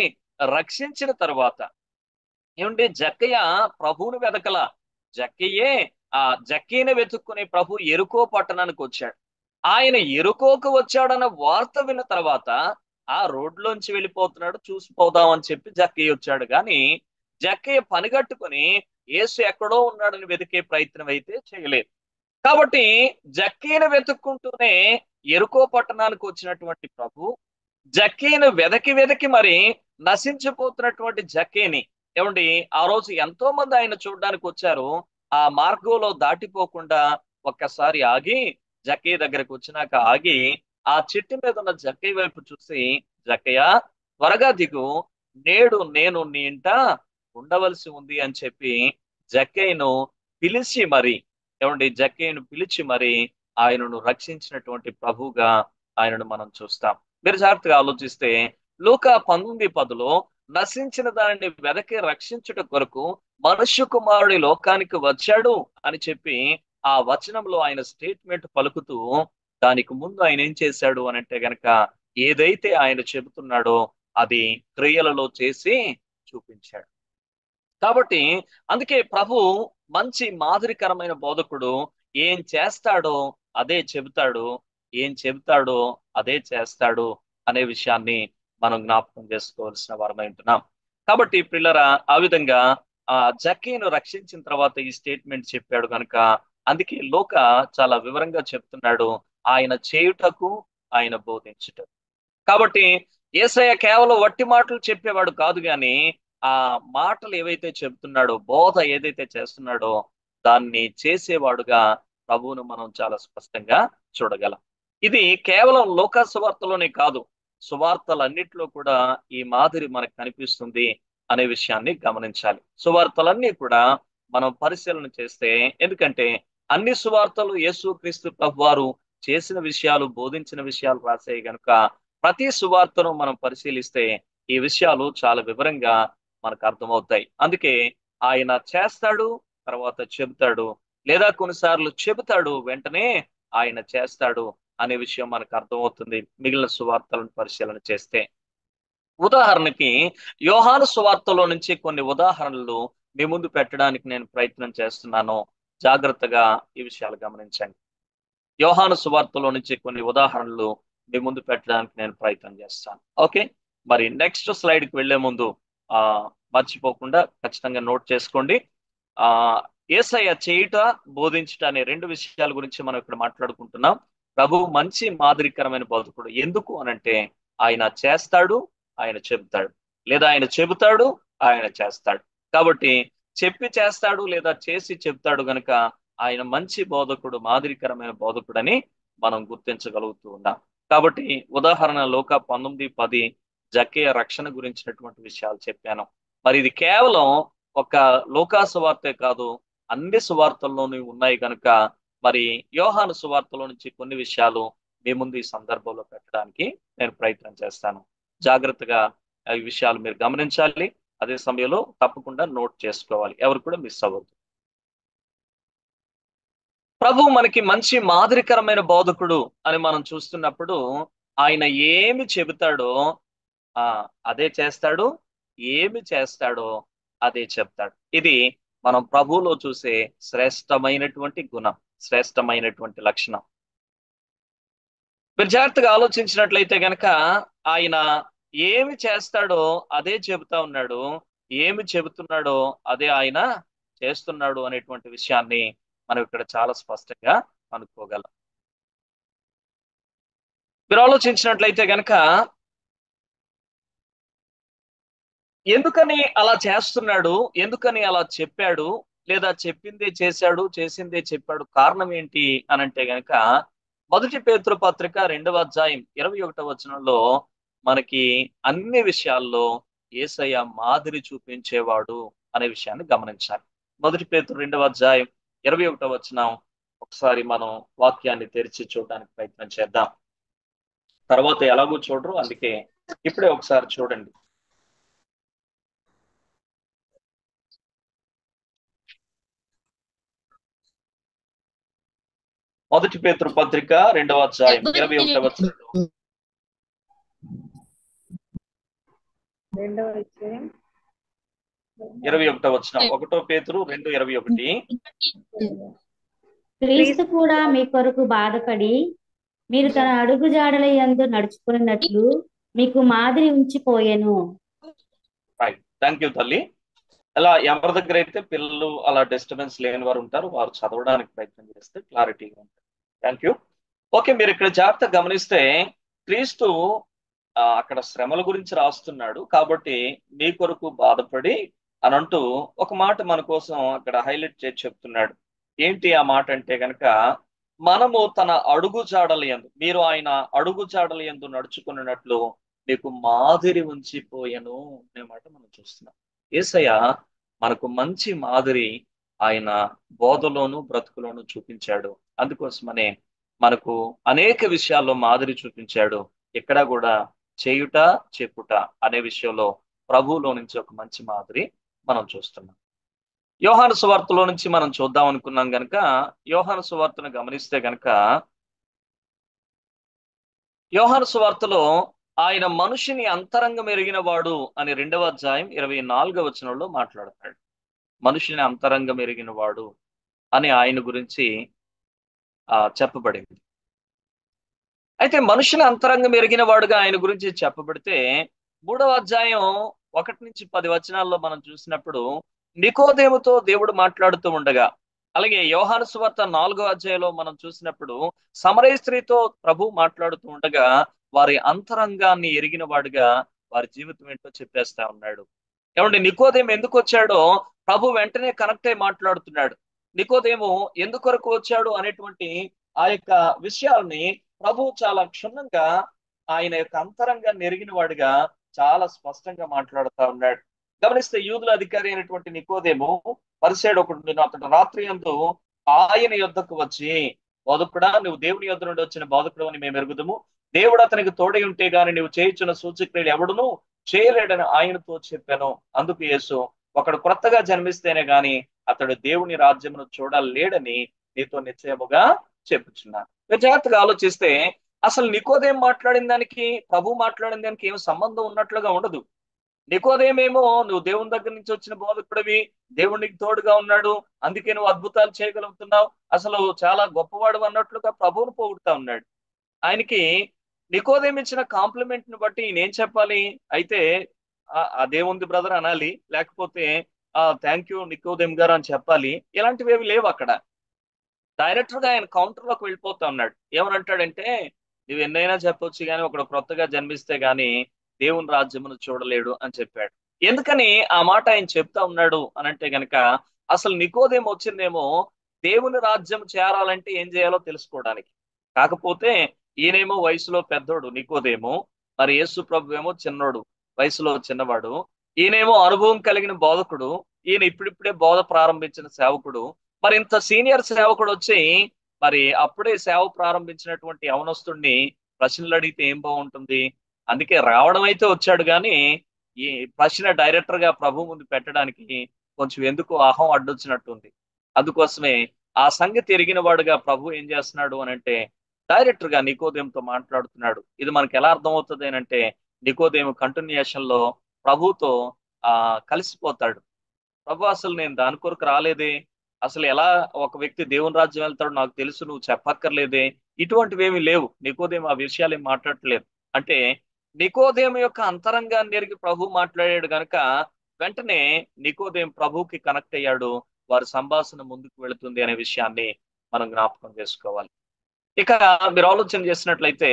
రక్షించిన తర్వాత. ఏమంటే జక్కయ్య ప్రభువును వెదకల, జక్కయ్యే జక్కయ్యని వెతుక్కుని ప్రభు ఎరుకో పట్టణానికి వచ్చాడు. ఆయన ఎరుకోకు వచ్చాడన్న వార్త విన్న తర్వాత ఆ రోడ్లోంచి వెళ్ళిపోతున్నాడు, చూసిపోదామని చెప్పి జక్కయ్య వచ్చాడు. కానీ జక్కయ్య పనిగట్టుకుని యేసు ఎక్కడో ఉన్నాడని వెతికే ప్రయత్నం అయితే చేయలేదు. కాబట్టి జక్కయ్యను వెతుక్కుంటూనే ఎరుకో పట్టణానికి వచ్చినటువంటి ప్రభు జక్కయ్యను వెదకి వెదకి మరి నశించిపోతున్నటువంటి జక్కయ్యని, ఏమండి ఆ రోజు ఎంతో మంది ఆయన చూడడానికి వచ్చారు. ఆ మార్గంలో దాటిపోకుండా ఒక్కసారి ఆగి, జక్కయ్య దగ్గరకు వచ్చినాక ఆగి ఆ చెట్టు మీద ఉన్న జక్కయ్య వైపు చూసి, జక్కయ్య త్వరగా దిగు, నేడు నేను నీ ఇంట ఉండవలసి ఉంది అని చెప్పి జక్కయ్యను పిలిచి మరి, ఏమండి జక్కయ్యను పిలిచి మరి ఆయనను రక్షించినటువంటి ప్రభువుగా ఆయనను మనం చూస్తాం. మీరు జాగ్రత్తగా ఆలోచిస్తే లూకా 19:10లో నశించిన దానిని వెదకి రక్షించుట కొరకు మనుష్య కుమారుడి లోకానికి వచ్చాడు అని చెప్పి ఆ వచనంలో ఆయన స్టేట్మెంట్ పలుకుతూ, దానికి ముందు ఆయన ఏం చేశాడు అని అంటే గనక, ఏదైతే ఆయన చెబుతున్నాడో అది క్రియలలో చేసి చూపించాడు. కాబట్టి అందుకే ప్రభు మంచి మాదిరికరమైన బోధకుడు. ఏం చేస్తాడో అదే చెబుతాడు, ఏం చెబుతాడో అదే చేస్తాడు అనే విషయాన్ని మనం జ్ఞాపకం చేసుకోవాల్సిన వారమై ఉంటున్నాం. కాబట్టి పిల్లరా, ఆ విధంగా జక్కీను రక్షించిన తర్వాత ఈ స్టేట్మెంట్ చెప్పాడు కనుక, అందుకే లోక చాలా వివరంగా చెప్తున్నాడు, ఆయన చేయుటకు ఆయన బోధించుటకు. కాబట్టి యేసయ్య కేవలం వట్టి మాటలు చెప్పేవాడు కాదు, గాని ఆ మాటలు ఏవైతే చెప్తున్నాడో, బోధ ఏదైతే చేస్తున్నాడో దాన్ని చేసేవాడుగా ప్రభువును మనం చాలా స్పష్టంగా చూడగలం. ఇది కేవలం లోక సువార్తలోనే కాదు, సువార్తలన్నిటిలో కూడా ఈ మాదిరి మనకు కనిపిస్తుంది అనే విషయాన్ని గమనించాలి. సువార్తలన్నీ కూడా మనం పరిశీలన చేస్తే, ఎందుకంటే అన్ని సువార్తలు యేసుక్రీస్తు ప్రభువారు చేసిన విషయాలు, బోధించిన విషయాలు రాసాయి గనుక ప్రతి సువార్తను మనం పరిశీలిస్తే ఈ విషయాలు చాలా వివరంగా మనకు అర్థమవుతాయి. అందుకే ఆయన చేస్తాడు, తర్వాత చెబుతాడు, లేదా కొన్నిసార్లు చెబుతాడు వెంటనే ఆయన చేస్తాడు అనే విషయం మనకు అర్థమవుతుంది మిగిలిన సువార్తలను పరిశీలన చేస్తే. ఉదాహరణకి యోహాను సువార్తలో నుంచి కొన్ని ఉదాహరణలు మీ ముందు పెట్టడానికి నేను ప్రయత్నం చేస్తున్నాను. జాగ్రత్తగా ఈ విషయాలు గమనించండి. యోహాను సువార్తలో నుంచి కొన్ని ఉదాహరణలు మీ ముందు పెట్టడానికి నేను ప్రయత్నం చేస్తాను. ఓకే, మరి నెక్స్ట్ స్లైడ్కి వెళ్లే ముందు ఆ మర్చిపోకుండా ఖచ్చితంగా నోట్ చేసుకోండి. ఆ యేసయ్య చేయుట బోధించుట అనే రెండు విషయాల గురించి మనం ఇక్కడ మాట్లాడుకుంటున్నాం. ప్రభు మంచి మాదిరికరమైన బోధకుడు. ఎందుకు అనంటే ఆయన చేస్తాడు, ఆయన చెబుతాడు, లేదా ఆయన చెబుతాడు, ఆయన చేస్తాడు. కాబట్టి చెప్పి చేస్తాడు లేదా చేసి చెప్తాడు గనుక ఆయన మంచి బోధకుడు, మాదిరికరమైన బోధకుడని మనం గుర్తించగలుగుతూ ఉన్నాం. కాబట్టి ఉదాహరణ లోక 19:10 జక్కయ్య రక్షణ గురించినటువంటి విషయాలు చెప్పాను. మరి ఇది కేవలం ఒక లోకా సువార్తే కాదు, అన్ని సువార్తల్లోనూ ఉన్నాయి కనుక మరి యోహాను సువార్తలో నుంచి కొన్ని విషయాలు మీ ముందు ఈ సందర్భంలో పెట్టడానికి నేను ప్రయత్నం చేస్తాను. జాగ్రత్తగా ఈ విషయాలు మీరు గమనించాలి. అదే సమయంలో తప్పకుండా నోట్ చేసుకోవాలి, ఎవరు కూడా మిస్ అవ్వద్దు. ప్రభు మనకి మంచి మాదిరికరమైన బోధకుడు అని మనం చూస్తున్నప్పుడు ఆయన ఏమి చెబుతాడో అదే చేస్తాడు, ఏమి చేస్తాడో అదే చెప్తాడు. ఇది మనం ప్రభువులో చూసే శ్రేష్టమైనటువంటి గుణం, శ్రేష్టమైనటువంటి లక్షణం. మీరు జాగ్రత్తగా ఆలోచించినట్లయితే గనక ఆయన ఏమి చేస్తాడో అదే చెబుతా ఉన్నాడు, ఏమి చెబుతున్నాడో అదే ఆయన చేస్తున్నాడు అనేటువంటి విషయాన్ని మనం ఇక్కడ చాలా స్పష్టంగా అనుకోగలం. మీరు ఆలోచించినట్లయితే గనక ఎందుకని అలా చేస్తున్నాడు, ఎందుకని అలా చెప్పాడు, లేదా చెప్పిందే చేశాడు, చేసిందే చెప్పాడు, కారణం ఏంటి అనంటే గనక మొదటి పేతురు పత్రిక 2వ అధ్యాయం 21వ వచనంలో మనకి అన్ని విషయాల్లో యేసయ్య మాదిరి చూపించేవాడు అనే విషయాన్ని గమనించాలి. మొదటి పేతురు 2వ అధ్యాయం 21వ వచనం ఒకసారి మనం వాక్యాన్ని తెరిచి చూడడానికి ప్రయత్నం చేద్దాం. తర్వాత ఎలాగో చూడరు, అందుకే ఇప్పుడే ఒకసారి చూడండి. మొదటి పేతురు పత్రిక 2వ అధ్యాయం 21వ వచనంలో 21వ వచనం, 1 పేతురు 2:21. క్రీస్తు కూడా మీ కొరకు బాధపడి మీరు తన అడుగు జాడల యందు నడుచుకున్నట్లు మీకు మాదిరి ఉంచిపోయెను. రైట్, థ్యాంక్ యూ తల్లి. అలా ఎవరి దగ్గర అయితే పిల్లలు అలా డిస్టర్బెన్స్ లేని వారు ఉంటారు, వారు చదవడానికి ప్రయత్నం చేస్తే క్లారిటీగా ఉంటుంది. Thank you. ఓకే, మీరు ఇక్కడ జాగ్రత్తగా గమనిస్తే క్రీస్తు అక్కడ శ్రమల గురించి రాస్తున్నాడు కాబట్టి మీ కొరకు బాధపడి అని అంటూ ఒక మాట మన కోసం అక్కడ హైలైట్ చేసి చెప్తున్నాడు. ఏంటి ఆ మాట అంటే గనక మనము తన అడుగు జాడల యందు, మీరు ఆయన అడుగు జాడల యందు నడుచుకున్నట్లు మీకు మాదిరి ఉంచిపోయెను అనే మాట మనం చూస్తున్నాం. యేసయ్య మనకు మంచి మాదిరి ఆయన బోధలోను బ్రతుకులోను చూపించాడు. అందుకోసమనే మనకు అనేక విషయాల్లో మాదిరి చూపించాడు. ఎక్కడా కూడా చేయుట చెప్పుట అనే విషయంలో ప్రభువులో నుంచి ఒక మంచి మాదిరి మనం చూస్తున్నాం. యోహాను సువార్తలో నుంచి మనం చూద్దాం అనుకున్నాం గనక యోహాను సువార్తను గమనిస్తే గనక యోహాను సువార్తలో ఆయన మనుషుని అంతరంగం ఎరిగిన వాడు అని 2వ అధ్యాయం 24వ వచనంలో మాట్లాడతాడు. మనుషుని అంతరంగం ఎరిగిన వాడు అని ఆయన గురించి చెప్పబడింది. అయితే మనుషుని అంతరంగం ఎరిగిన వాడుగా ఆయన గురించి చెప్పబడితే 3వ అధ్యాయం 1-10 వచనాల్లో మనం చూసినప్పుడు నికోదేముతో దేవుడు మాట్లాడుతూ ఉండగా, అలాగే యోహాను సువార్త 4వ అధ్యాయంలో మనం చూసినప్పుడు సమరయ స్త్రీతో ప్రభు మాట్లాడుతూ ఉండగా వారి అంతరంగాన్ని ఎరిగిన వాడుగా వారి జీవితం ఏంటో చెప్పేస్తా ఉన్నాడు. ఏమంటే నికోదేము ఎందుకు వచ్చాడో ప్రభు వెంటనే కనెక్ట్ అయి మాట్లాడుతున్నాడు. నికోదేము ఎందుకొరకు వచ్చాడు అనేటువంటి ఆ యొక్క విషయాల్ని ప్రభు చాలా క్షుణ్ణంగా ఆయన యొక్క అంతరంగాన్ని ఎరిగిన వాడిగా చాలా స్పష్టంగా మాట్లాడుతూ ఉన్నాడు. గమనిస్తే యూదుల అధికారి అయినటువంటి నికోదేము పరిసయ్యుడు ఒకడు అతడు రాత్రి యందు ఆయన యొద్దకు వచ్చి, బోధకుడా, నువ్వు దేవుని యొద్ద నుండి వచ్చిన బోధకుడు అని మేము ఎరుగుదుము, దేవుడు అతనికి తోడై ఉంటే గాని నువ్వు చేయించిన సూచక్రియలు ఎవడును చేయలేడని ఆయనతో చెప్పాను. అందుకు యేసు, ఒకడు క్రొత్తగా జన్మిస్తేనే గాని అతడు దేవుని రాజ్యమును చూడలేడని నీతో నిశ్చయముగా చెప్పుచున్నాను. జాగ్రత్తగా ఆలోచిస్తే అసలు నికోదేము మాట్లాడిన దానికి ప్రభు మాట్లాడిన దానికి ఏం సంబంధం ఉన్నట్లుగా ఉండదు. నికోదేమేమో నువ్వు దేవుని దగ్గర నుంచి వచ్చిన బోధకుడివి, దేవునికి తోడుగా ఉన్నాడు, అందుకే నువ్వు అద్భుతాలు చేయగలుగుతున్నావు, అసలు చాలా గొప్పవాడు అన్నట్లుగా ప్రభువును పోగొడుతా ఉన్నాడు. ఆయనకి నికోదేము ఇచ్చిన కాంప్లిమెంట్ ని బట్టి నేనేం చెప్పాలి? అయితే అదేముంది బ్రదర్ అనాలి, లేకపోతే థ్యాంక్ యూ నికోదేము గారు అని చెప్పాలి. ఇలాంటివి ఏమి లేవు అక్కడ. డైరెక్టర్ గా ఆయన కౌంటర్ లోకి వెళ్ళిపోతా ఉన్నాడు. ఏమనంటాడంటే, నువ్వు ఎన్నైనా చెప్పొచ్చు కానీ ఒకడు క్రొత్తగా జన్మిస్తే గాని దేవుని రాజ్యమును చూడలేడు అని చెప్పాడు. ఎందుకని ఆ మాట ఆయన చెప్తా ఉన్నాడు అని అంటే గనక, అసలు నికోదేము వచ్చిందేమో దేవుని రాజ్యం చేరాలంటే ఏం చేయాలో తెలుసుకోవడానికి. కాకపోతే ఈయనేమో వయసులో పెద్దోడు నికోదేము, మరి యేసు ప్రభు ఏమో చిన్నోడు, వయసులో చిన్నవాడు. ఈయనేమో అనుభవం కలిగిన బోధకుడు, ఈయన ఇప్పుడిప్పుడే బోధ ప్రారంభించిన సేవకుడు. మరి ఇంత సీనియర్ సేవకుడు వచ్చి మరి అప్పుడే సేవ ప్రారంభించినటువంటి యవనస్తుడిని ప్రశ్నలు అడిగితే ఏం బాగుంటుంది? అందుకే రావడం అయితే వచ్చాడు కానీ ఈ ప్రశ్న డైరెక్టర్ గా ప్రభు ముందు పెట్టడానికి కొంచెం ఎందుకు అహం అడ్డొచ్చినట్టుంది. అందుకోసమే ఆ సంగతి ఎరిగిన వాడుగా ప్రభు ఏం చేస్తున్నాడు అని అంటే, డైరెక్టర్ గా నికోదేముతో మాట్లాడుతున్నాడు. ఇది మనకి ఎలా అర్థమవుతుంది అని అంటే, నికోదేము కంటిన్యూషన్ లో ప్రభుతో కలిసిపోతాడు. ప్రభు అసలు నేను దాని కొరకు రాలేదే, అసలు ఎలా ఒక వ్యక్తి దేవుని రాజ్యం వెళ్తాడు నాకు తెలుసు, నువ్వు చెప్పక్కర్లేదే. ఇటువంటివి ఏమి లేవు. నికోదేము ఆ విషయాలు ఏం మాట్లాడట్లేదు. అంటే నికోదేము యొక్క అంతరంగాన్ని ఎరిగి ప్రభు మాట్లాడాడు గనుక వెంటనే నికోదేము ప్రభుకి కనెక్ట్ అయ్యాడు. వారి సంభాషణ ముందుకు వెళుతుంది అనే విషయాన్ని మనం జ్ఞాపకం చేసుకోవాలి. ఇక మీరు ఆలోచన చేసినట్లయితే,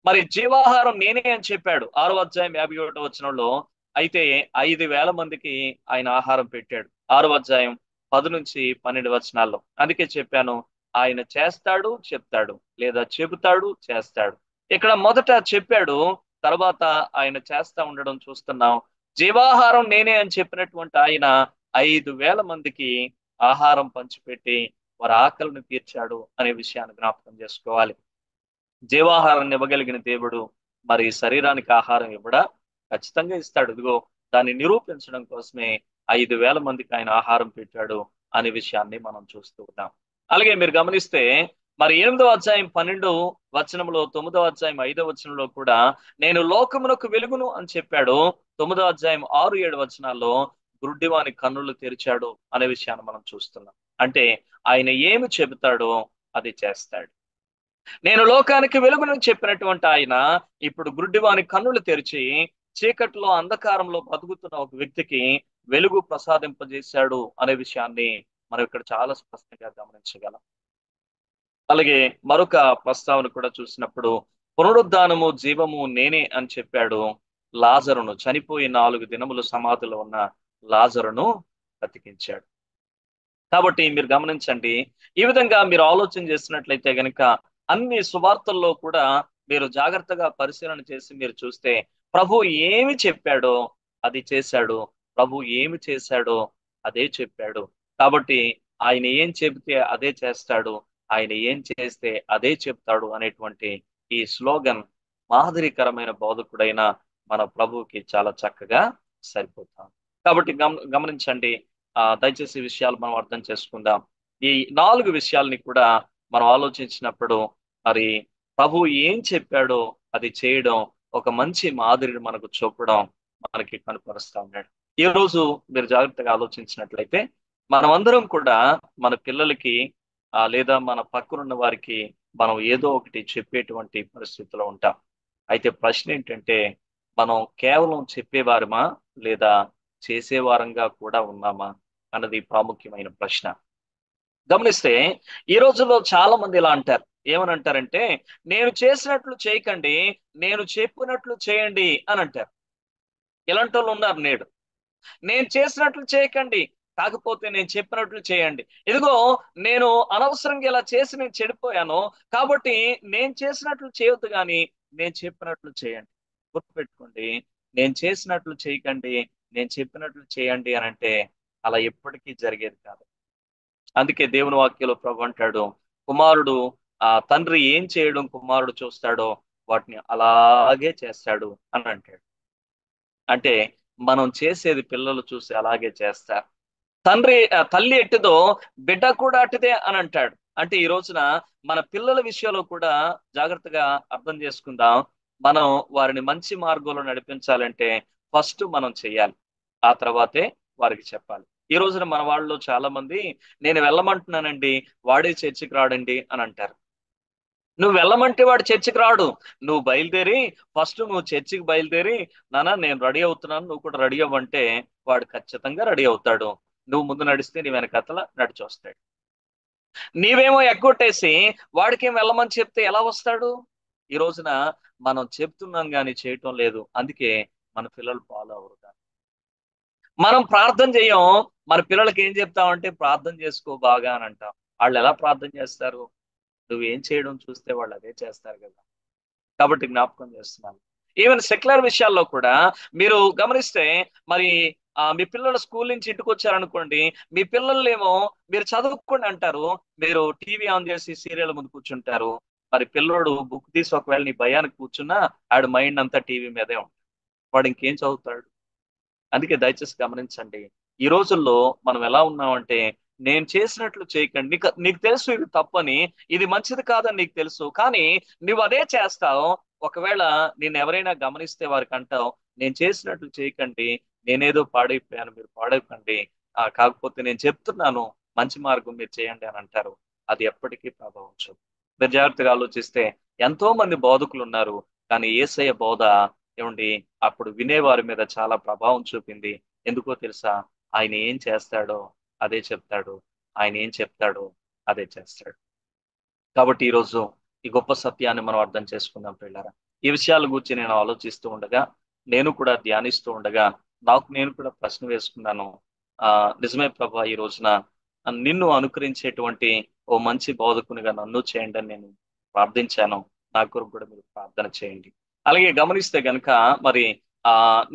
మరి జీవాహారం నేనే అని చెప్పాడు 6వ అధ్యాయం 51వ వచనంలో. అయితే 5,000 మందికి ఆయన ఆహారం పెట్టాడు 6వ అధ్యాయం 10 నుంచి 12 వచనాల్లో. అందుకే చెప్పాను, ఆయన చేస్తాడు చెప్తాడు, లేదా చెబుతాడు చేస్తాడు. ఇక్కడ మొదట చెప్పాడు, తర్వాత ఆయన చేస్తా ఉండడం చూస్తున్నాం. జీవాహారం నేనే అని చెప్పినటువంటి ఆయన 5,000 మందికి ఆహారం పంచిపెట్టి వారి ఆకలిని తీర్చాడు అనే విషయాన్ని జ్ఞాపకం చేసుకోవాలి. జీవాహారాన్ని ఇవ్వగలిగిన దేవుడు మరి శరీరానికి ఆహారం ఇవ్వడా? ఖచ్చితంగా ఇస్తాడు. ఇదిగో దాన్ని నిరూపించడం కోసమే 5,000 మందికి ఆయన ఆహారం పెట్టాడు అనే విషయాన్ని మనం చూస్తూ ఉన్నాం. అలాగే మీరు గమనిస్తే మరి 8వ అధ్యాయం 12 వచనంలో, 9వ అధ్యాయం 5వ వచనంలో కూడా నేను లోకమునకు వెలుగును అని చెప్పాడు. 9వ అధ్యాయం 6, 7 వచనాల్లో గుడ్డివాని కన్నులు తెరిచాడు అనే విషయాన్ని మనం చూస్తున్నాం. అంటే ఆయన ఏమి చెబుతాడో అది చేస్తాడు. నేను లోకానికి వెలుగును చెప్పినటువంటి ఆయన ఇప్పుడు గుడ్డివాని కన్నులు తెరిచి చీకట్లో అంధకారంలో బతుకుతున్న ఒక వ్యక్తికి వెలుగు ప్రసాదింపజేశాడు అనే విషయాన్ని మనం ఇక్కడ చాలా స్పష్టంగా గమనించగలం. అలాగే మరొక ప్రస్తావన కూడా చూసినప్పుడు, పునరుద్ధానము జీవము నేనే అని చెప్పాడు. లాజరును, చనిపోయి 4 దినములు సమాధిలో ఉన్న లాజరును బ్రతికించాడు. కాబట్టి మీరు గమనించండి, ఈ విధంగా మీరు ఆలోచన చేసినట్లయితే గనుక అన్ని సువార్తల్లో కూడా మీరు జాగ్రత్తగా పరిశీలన చేసి మీరు చూస్తే ప్రభు ఏమి చెప్పాడో అది చేశాడు, ప్రభు ఏమి చేశాడో అదే చెప్పాడు. కాబట్టి ఆయన ఏం చెబితే అదే చేస్తాడు, ఆయన ఏం చేస్తే అదే చెప్తాడు అనేటువంటి ఈ స్లోగన్ మాదిరికరమైన బోధకుడైన మన ప్రభువుకి చాలా చక్కగా సరిపోతాం. కాబట్టి గమనించండి, దయచేసి ఈ విషయాలు మనం అర్థం చేసుకుందాం. ఈ 4 విషయాల్ని కూడా మనం ఆలోచించినప్పుడు మరి ప్రభు ఏం చెప్పాడో అది చేయడం, ఒక మంచి మాదిరిని మనకు చూపడం మనకి కనుపరుస్తా ఉన్నాడు. ఈ రోజు మీరు జాగ్రత్తగా ఆలోచించినట్లయితే మనమందరం కూడా మన పిల్లలకి లేదా మన పక్కనున్న వారికి మనం ఏదో ఒకటి చెప్పేటువంటి పరిస్థితిలో ఉంటాం. అయితే ప్రశ్న ఏంటంటే, మనం కేవలం చెప్పేవారమా లేదా చేసేవారంగా కూడా ఉన్నామా అన్నది ప్రాముఖ్యమైన ప్రశ్న. గమనిస్తే ఈ రోజుల్లో చాలా మంది ఇలా అంటారు. ఏమని అంటారంటే, నేను చేసినట్లు చేయకండి, నేను చెప్పినట్లు చేయండి అని అంటారు. ఇలాంటి వాళ్ళు ఉన్నారు నేడు. నేను చేసినట్లు చేయకండి, కాకపోతే నేను చెప్పినట్లు చేయండి. ఇదిగో నేను అనవసరంగా ఇలా చేసి నేను చెడిపోయాను, కాబట్టి నేను చేసినట్లు చేయొద్దు కానీ నేను చెప్పినట్లు చేయండి. గుర్తుపెట్టుకోండి, నేను చేసినట్లు చేయకండి, నేను చెప్పినట్లు చేయండి అని అంటే అలా ఎప్పటికీ జరిగేది కాదు. అందుకే దేవుని వాక్యంలో ప్రభు అంటాడు, కుమారుడు తండ్రి ఏం చేయడం కుమారుడు చూస్తాడో వాటిని అలాగే చేస్తాడు అని అంటాడు. అంటే మనం చేసేది పిల్లలు చూసి అలాగే చేస్తారు. తల్లి ఎట్టిదో బిడ్డ కూడా అట్టిదే అని అంటాడు. అంటే ఈ రోజున మన పిల్లల విషయంలో కూడా జాగ్రత్తగా అర్థం చేసుకుందాం. మనం వారిని మంచి మార్గంలో నడిపించాలంటే ఫస్ట్ మనం చెయ్యాలి, ఆ తర్వాతే వారికి చెప్పాలి. ఈ రోజున మన వాళ్ళు చాలా మంది నేను వెళ్ళమంటున్నానండి, వాడే చర్చికి రాడండి అని అంటారు. నువ్వు వెళ్ళమంటే వాడు చర్చికి రాడు. నువ్వు బయలుదేరి ఫస్ట్ నువ్వు చర్చికి బయలుదేరి, నాన్న నేను రెడీ అవుతున్నాను, నువ్వు కూడా రెడీ అవ్వంటే వాడు ఖచ్చితంగా రెడీ అవుతాడు. నువ్వు ముందు నడిస్తే నీ వెనకతల నడిచి వస్తాడు. నీవేమో ఎగ్గొట్టేసి వాడికేం వెళ్ళమని చెప్తే ఎలా వస్తాడు? ఈ రోజున మనం చెప్తున్నాం కానీ చేయటం లేదు. అందుకే మన పిల్లలు ఫాలో అవరు. మనం ప్రార్థన చేయం, మన పిల్లలకి ఏం చెప్తామంటే ప్రార్థన చేసుకో బాగా అని అంటాం. వాళ్ళు ఎలా ప్రార్థన చేస్తారు? నువ్వేం చేయడం చూస్తే వాళ్ళు అదే చేస్తారు కదా. కాబట్టి జ్ఞాపకం చేస్తున్నాను. ఈవెన్ సెక్యులర్ విషయాల్లో కూడా మీరు గమనిస్తే, మరి మీ పిల్లలు స్కూల్ నుంచి ఇంటికి వచ్చారనుకోండి, మీ పిల్లలేమో మీరు చదువుకోండి అంటారు, మీరు టీవీ ఆన్ చేసి సీరియల్ ముందు కూర్చుంటారు. మరి పిల్లోడు బుక్ తీసి ఒకవేళ నీ భయానికి కూర్చున్నా ఆడు మైండ్ అంతా టీవీ మీదే ఉంటుంది. వాడు ఇంకేం చదువుతాడు? అందుకే దయచేసి గమనించండి. ఈ రోజుల్లో మనం ఎలా ఉన్నామంటే, నేను చేసినట్లు చేయకండి, నీకు తెలుసు ఇది తప్పని, ఇది మంచిది కాదని నీకు తెలుసు, కానీ నువ్వు అదే చేస్తావు. ఒకవేళ నేను ఎవరైనా గమనిస్తే వారికి అంటావు, నేను చేసినట్లు చేయకండి, నేనేదో పాడైపోయాను, మీరు పాడైపోకండి, కాకపోతే నేను చెప్తున్నాను మంచి మార్గం మీరు చేయండి అని అంటారు. అది ఎప్పటికీ ప్రభావం చూపదు. మీరు జాగ్రత్తగా ఆలోచిస్తే ఎంతో మంది బోధకులు ఉన్నారు, కానీ యేసయ్య బోధ ఏమండి అప్పుడు వినేవారి మీద చాలా ప్రభావం చూపింది. ఎందుకో తెలుసా? ఆయన ఏం చేస్తాడో అదే చెప్తాడు, ఆయన ఏం చెప్తాడో అదే చేస్తాడు. కాబట్టి ఈరోజు ఈ గొప్ప సత్యాన్ని మనం అర్థం చేసుకుందాం పిల్లరా. ఈ విషయాల గురించి నేను ఆలోచిస్తూ ఉండగా, నేను కూడా ధ్యానిస్తూ ఉండగా నాకు నేను కూడా ప్రశ్న వేసుకున్నాను. నిజమే ప్రభా, ఈ రోజున నిన్ను అనుకరించేటువంటి ఓ మంచి బోధకునిగా నన్ను చేయండి అని నేను ప్రార్థించాను. నా కొరకు కూడా మీరు ప్రార్థన చేయండి. అలాగే గమనిస్తే గనుక మరి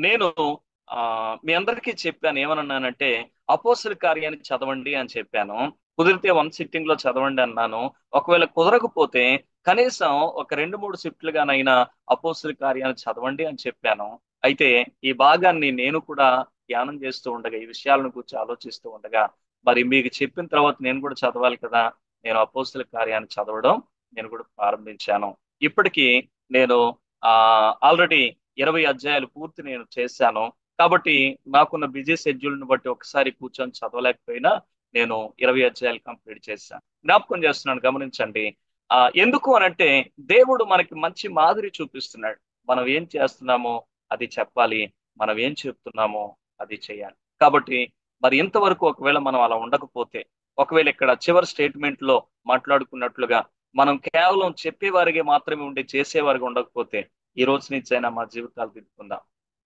నేను మీ అందరికీ చెప్పాను, ఏమన్నానంటే అపోస్తల కార్యాన్ని చదవండి అని చెప్పాను. కుదిరితే 1 సిట్టింగ్ లో చదవండి అన్నాను. ఒకవేళ కుదరకపోతే కనీసం ఒక 2-3 షిఫ్ట్లుగానైనా అపోస్తల కార్యాన్ని చదవండి అని చెప్పాను. అయితే ఈ భాగాన్ని నేను కూడా ధ్యానం చేస్తూ ఉండగా, ఈ విషయాలను గురించి ఆలోచిస్తూ ఉండగా, మరి మీకు చెప్పిన తర్వాత నేను కూడా చదవాలి కదా. నేను అపోస్తల కార్యాన్ని చదవడం నేను కూడా ప్రారంభించాను. ఇప్పటికీ నేను ఆల్రెడీ 20 అధ్యాయాలు పూర్తి నేను చేశాను. కాబట్టి నాకున్న బిజీ షెడ్యూల్ని బట్టి ఒకసారి కూర్చొని చదవలేకపోయినా నేను 20 అధ్యాయాలు కంప్లీట్ చేశాను. జ్ఞాపకం చేస్తున్నాను, గమనించండి. ఎందుకు అనంటే దేవుడు మనకి మంచి మాదిరి చూపిస్తున్నాడు. మనం ఏం చేస్తున్నామో అది చెప్పాలి, మనం ఏం చెప్తున్నామో అది చేయాలి. కాబట్టి మరి ఇంతవరకు ఒకవేళ మనం అలా ఉండకపోతే, ఒకవేళ ఇక్కడ చివరి స్టేట్మెంట్ లో మాట్లాడుకున్నట్లుగా మనం కేవలం చెప్పేవారికి మాత్రమే ఉండి చేసేవారికి ఉండకపోతే, ఈ రోజు నుంచి అయినా మా జీవితాలు దిద్దుకుందాం.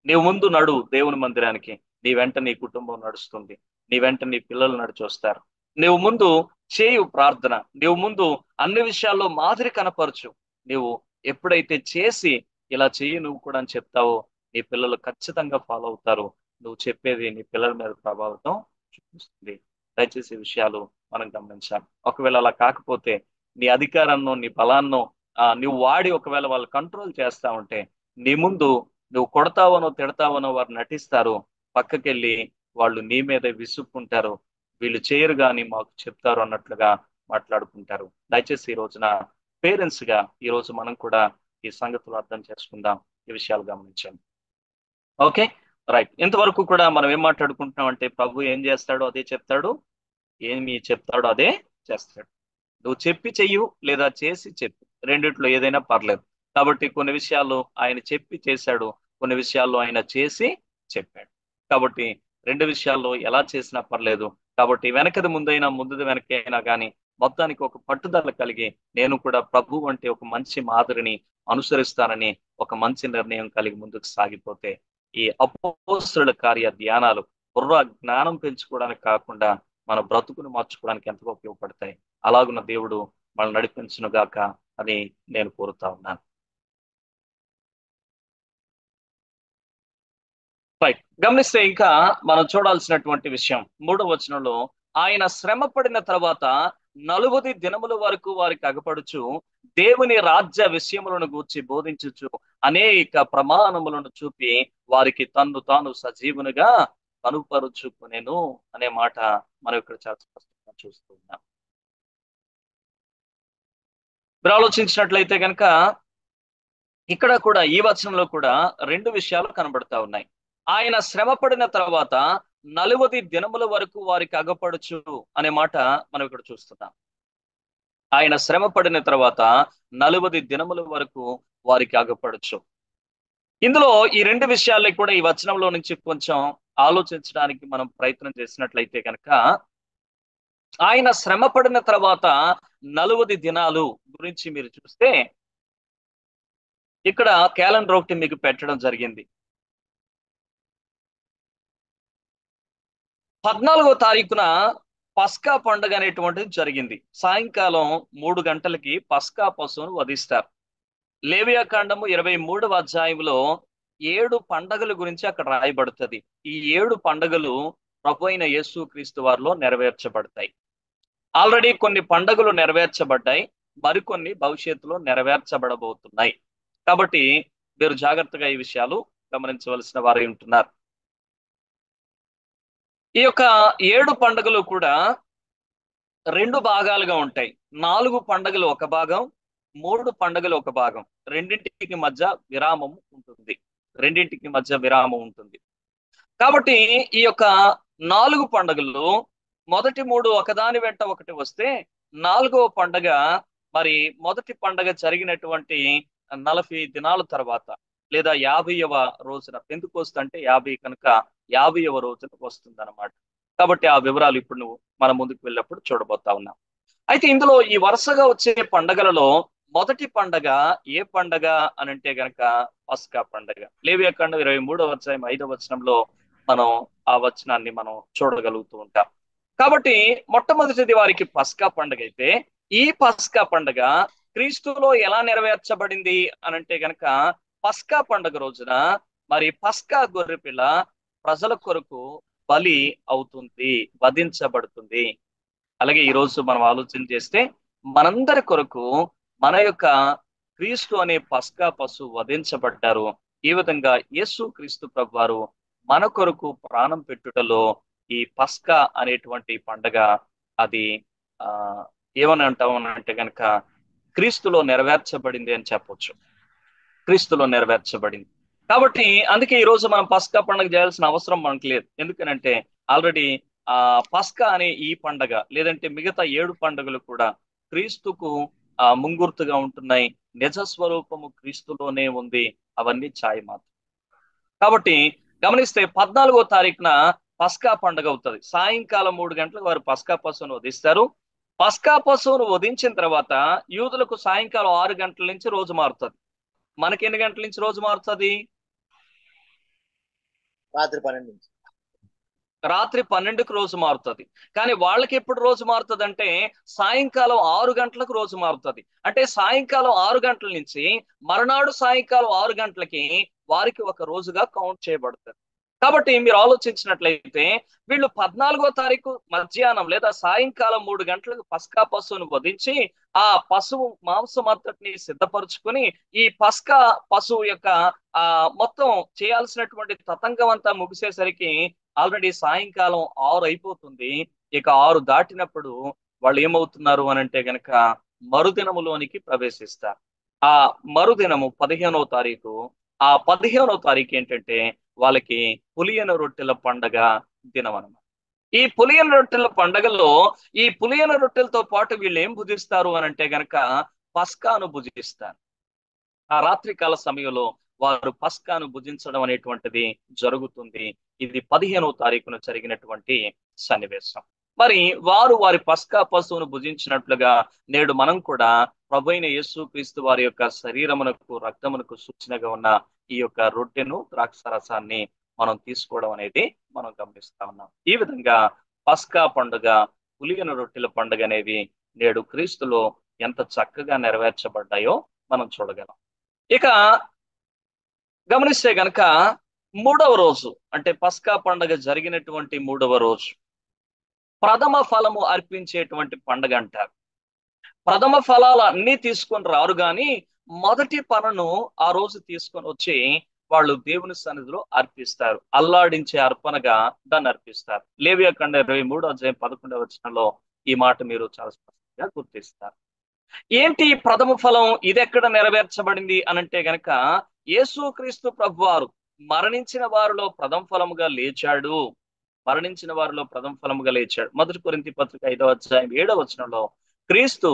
నీవు ముందు నడు దేవుని మందిరానికి, నీ వెంట నీ కుటుంబం నడుస్తుంది, నీ వెంట నీ పిల్లలు నడిచి వస్తారు. నువ్వు ముందు చేయు ప్రార్థన, నువ్వు ముందు అన్ని విషయాల్లో మాదిరి కనపరచు. నువ్వు ఎప్పుడైతే చేసి ఇలా చెయ్యి నువ్వు కూడా అని చెప్తావో, నీ పిల్లలు ఖచ్చితంగా ఫాలో అవుతారు. నువ్వు చెప్పేది నీ పిల్లల మీద ప్రభావితం చూపిస్తుంది. దయచేసి ఈ విషయాలు మనం గమనించాలి. ఒకవేళ అలా కాకపోతే నీ అధికారాన్నో నీ బలాన్నో నువ్వు వాడి ఒకవేళ వాళ్ళు కంట్రోల్ చేస్తా ఉంటే, నీ ముందు నువ్వు కొడతావనో తిడతావనో వారు నటిస్తారు. పక్కకెళ్ళి వాళ్ళు నీ మీద విసుక్కుంటారు. వీళ్ళు చేయరు కానీ మాకు చెప్తారు అన్నట్లుగా మాట్లాడుకుంటారు. దయచేసి ఈ రోజున పేరెంట్స్ గా ఈ రోజు మనం కూడా ఈ సంగతులు అర్థం చేసుకుందాం, ఈ విషయాలు గమనించండి. Okay, right. ఇంతవరకు కూడా మనం ఏం మాట్లాడుకుంటున్నాం అంటే, ప్రభు ఏం చేస్తాడో అదే చెప్తాడు, ఏమి చెప్తాడో అదే చేస్తాడు. నువ్వు చెప్పి చెయ్యు లేదా చేసి చెప్పు, రెండిట్లో ఏదైనా పర్లేదు. కాబట్టి కొన్ని విషయాలు ఆయన చెప్పి చేశాడు, కొన్ని విషయాల్లో ఆయన చేసి చెప్పాడు. కాబట్టి రెండు విషయాల్లో ఎలా చేసినా పర్లేదు. కాబట్టి వెనకది ముందైనా ముందుది వెనకైనా కానీ మొత్తానికి ఒక పట్టుదల కలిగి నేను కూడా ప్రభు అంటే ఒక మంచి మాదిరిని అనుసరిస్తానని ఒక మంచి నిర్ణయం కలిగి ముందుకు సాగిపోతే, ఈ అపోస్తలుల కార్య ధ్యానాలు బుర్ర జ్ఞానం పెంచుకోవడానికి కాకుండా మన బ్రతుకును మార్చుకోవడానికి ఎంతగా ఉపయోగపడతాయి. అలాగున్న దేవుడు మనల్ని నడిపించును గాక అని నేను కోరుతా ఉన్నాను. రైట్. గమనిస్తే ఇంకా మనం చూడాల్సినటువంటి విషయం 3వ వచనంలో, ఆయన శ్రమ పడిన తర్వాత 40 దినముల వరకు వారికి అగపడుచు దేవుని రాజ్య విషయములను గూర్చి బోధించుచు అనేక ప్రమాణములను చూపి వారికి తన్ను తాను సజీవునిగా కనుపరుచుకునేను అనే మాట మనం ఇక్కడ చాలా స్పష్టంగా చూస్తూ ఉన్నాం. మీరు ఆలోచించినట్లయితే కనుక ఇక్కడ కూడా ఈ వచనంలో కూడా 2 విషయాలు కనబడతా ఉన్నాయి. ఆయన శ్రమ పడిన తర్వాత 40 దినముల వరకు వారికి అగపడుచు అనే మాట మనం ఇక్కడ చూస్తున్నాం. ఆయన శ్రమ పడిన తర్వాత 40 దినముల వరకు వారికి అగపడచ్చు. ఇందులో ఈ రెండు విషయాల్ని కూడా ఈ వచనంలో నుంచి కొంచెం ఆలోచించడానికి మనం ప్రయత్నం చేసినట్లయితే కనుక, ఆయన శ్రమ పడిన తర్వాత 40 దినాలు గురించి మీరు చూస్తే ఇక్కడ క్యాలెండర్ ఒకటి మీకు పెట్టడం జరిగింది. 14వ తారీఖున పస్కా పండుగ అనేటువంటిది జరిగింది. సాయంకాలం 3 గంటలకి పస్కా పశువును వధిస్తారు. లేవియాకాండము 23వ అధ్యాయంలో 7 పండగల గురించి అక్కడ రాయబడుతుంది. ఈ 7 పండగలు ప్రభు అయిన యేసు క్రీస్తు వారిలో నెరవేర్చబడతాయి. ఆల్రెడీ కొన్ని పండగలు నెరవేర్చబడ్డాయి, మరికొన్ని భవిష్యత్తులో నెరవేర్చబడబోతున్నాయి. కాబట్టి మీరు జాగ్రత్తగా ఈ విషయాలు గమనించవలసిన వారై ఉంటున్నారు. ఈ యొక్క 7 పండుగలు కూడా 2 భాగాలుగా ఉంటాయి. 4 పండుగలు ఒక భాగం, 3 పండుగలు ఒక భాగం. రెండింటికి మధ్య విరామం ఉంటుంది. కాబట్టి ఈ యొక్క 4 పండుగలు మొదటి 3 ఒకదాని వెంట ఒకటి వస్తే, 4వ పండగ మరి మొదటి పండగ జరిగినటువంటి 40 దినాల తర్వాత లేదా 50వ రోజున, పెంతెకోస్తు అంటే 50 కనుక 50వ రోజున వస్తుంది అన్నమాట. కాబట్టి ఆ వివరాలు ఇప్పుడు మనం ముందుకు వెళ్ళినప్పుడు చూడబోతా ఉన్నాం. అయితే ఇందులో ఈ వరుసగా వచ్చే పండగలలో మొదటి పండగ ఏ పండగ అని అంటే గనక పస్కా పండగ. లేవియాకాండం 23వ అధ్యాయం 5వ వచనంలో మనం ఆ వచనాన్ని మనం చూడగలుగుతూ ఉంటాం. కాబట్టి మొట్టమొదటిది వారికి పస్కా పండగ అయితే, ఈ పస్కా పండగ క్రీస్తులో ఎలా నెరవేర్చబడింది అనంటే గనక, పస్కా పండగ రోజున మరి పస్కా గొర్రెపిల్ల ప్రజల కొరకు బలి అవుతుంది, వధించబడుతుంది. అలాగే ఈ రోజు మనం ఆలోచన చేస్తే మనందరి కొరకు మన యొక్క క్రీస్తు అనే పస్కా పశువు వధించబడ్డారు. ఈ విధంగా యేసు క్రీస్తు ప్రభువారు మన కొరకు ప్రాణం పెట్టుటలో ఈ పస్కా అనేటువంటి పండగ అది ఏమని అంటామనంటే గనక క్రీస్తులో నెరవేర్చబడింది అని చెప్పొచ్చు. క్రీస్తులో నెరవేర్చబడింది. కాబట్టి అందుకే ఈ రోజు మనం పస్కా పండుగ చేయాల్సిన అవసరం మనకు లేదు. ఎందుకనంటే ఆల్రెడీ పస్కా అనే ఈ పండగ లేదంటే మిగతా 7 పండుగలు కూడా క్రీస్తుకు ముంగుర్తుగా ఉంటున్నాయి. నిజ స్వరూపము క్రీస్తులోనే ఉంది. అవన్నీ ఛాయ మాత్రం. కాబట్టి గమనిస్తే 14వ తారీఖున పస్కా పండుగ అవుతుంది. సాయంకాలం 3 గంటలకు వారు పస్కా పశువును వధిస్తారు. పస్కా పశువును వధించిన తర్వాత యూదులకు సాయంకాలం 6 గంటల నుంచి రోజు మారుతుంది. మనకి ఎన్ని గంటల నుంచి రోజు మారుతుంది? రాత్రి 12కి రోజు మారుతుంది. కానీ వాళ్ళకి ఎప్పుడు రోజు మారుతుంది అంటే సాయంకాలం 6 గంటలకు రోజు మారుతుంది. అంటే సాయంకాలం 6 గంటల నుంచి మరునాడు సాయంకాలం 6 గంటలకి వారికి ఒక రోజుగా కౌంట్ చేయబడుతుంది. కాబట్టి మీరు ఆలోచించినట్లయితే వీళ్ళు 14వ తారీఖు మధ్యాహ్నం లేదా సాయంకాలం 3 గంటలకు పస్కా పశువును వధించి ఆ పశువు మాంసం అంతటిని సిద్ధపరుచుకుని ఈ పస్కా పశువు యొక్క మొత్తం చేయాల్సినటువంటి తతంగం అంతా ముగిసేసరికి ఆల్రెడీ సాయంకాలం 6 అయిపోతుంది. ఇక 6 దాటినప్పుడు వాళ్ళు ఏమవుతున్నారు అని అంటే గనక మరుదినములోనికి ప్రవేశిస్తారు. ఆ మరుదినము 15వ తారీఖు. ఆ 15వ తారీఖు ఏంటంటే వాళ్ళకి పులియన రొట్టెల పండగ దినం అన్నమాట. ఈ పులియన రొట్టెల పండగలో ఈ పులియన రొట్టెలతో పాటు వీళ్ళు ఏం భుజిస్తారు అని అంటే గనక పస్కాను భుజిస్తారు. ఆ రాత్రికాల సమయంలో వారు పస్కాను భుజించడం అనేటువంటిది జరుగుతుంది. ఇది 15వ తారీఖున జరిగినటువంటి సన్నివేశం. మరి వారి పస్కా పశువును భుజించినట్లుగా నేడు మనం కూడా ప్రభువైన యేసు క్రీస్తు వారి యొక్క శరీరమునకు రక్తమునకు సూచనగా ఉన్న ఈ యొక్క రొట్టెను ద్రాక్షరసాన్ని మనం తీసుకోవడం అనేది మనం గమనిస్తా ఉన్నాం. ఈ విధంగా పస్కా పండుగ, పులియన రొట్టెల పండుగ అనేవి నేడు క్రీస్తులో ఎంత చక్కగా నెరవేర్చబడ్డాయో మనం చూడగలం. ఇక గమనిస్తే గనక 3వ రోజు అంటే పస్కా పండుగ జరిగినటువంటి 3వ రోజు ప్రథమ ఫలము అర్పించేటువంటి పండుగ అంటారు. ప్రథమ ఫలాలు అన్ని తీసుకొని రారు కానీ మొదటి పనును ఆ రోజు తీసుకొని వచ్చి వాళ్ళు దేవుని సన్నిధిలో అర్పిస్తారు. అల్లాడించే అర్పణగా దాన్ని అర్పిస్తారు. లేవియాకాండం 23వ అధ్యాయం 11వ వచనంలో ఈ మాట మీరు చాలా స్పష్టంగా గుర్తిస్తారు. ఏంటి ప్రథమ ఫలం? ఇది ఎక్కడ నెరవేర్చబడింది అనంటే గనక యేసుక్రీస్తు ప్రభువారు మరణించిన వారిలో ప్రథమ ఫలముగా లేచాడు. మొదటి కొరింథీ పత్రిక 5వ అధ్యాయం 7వ వచనంలో క్రీస్తు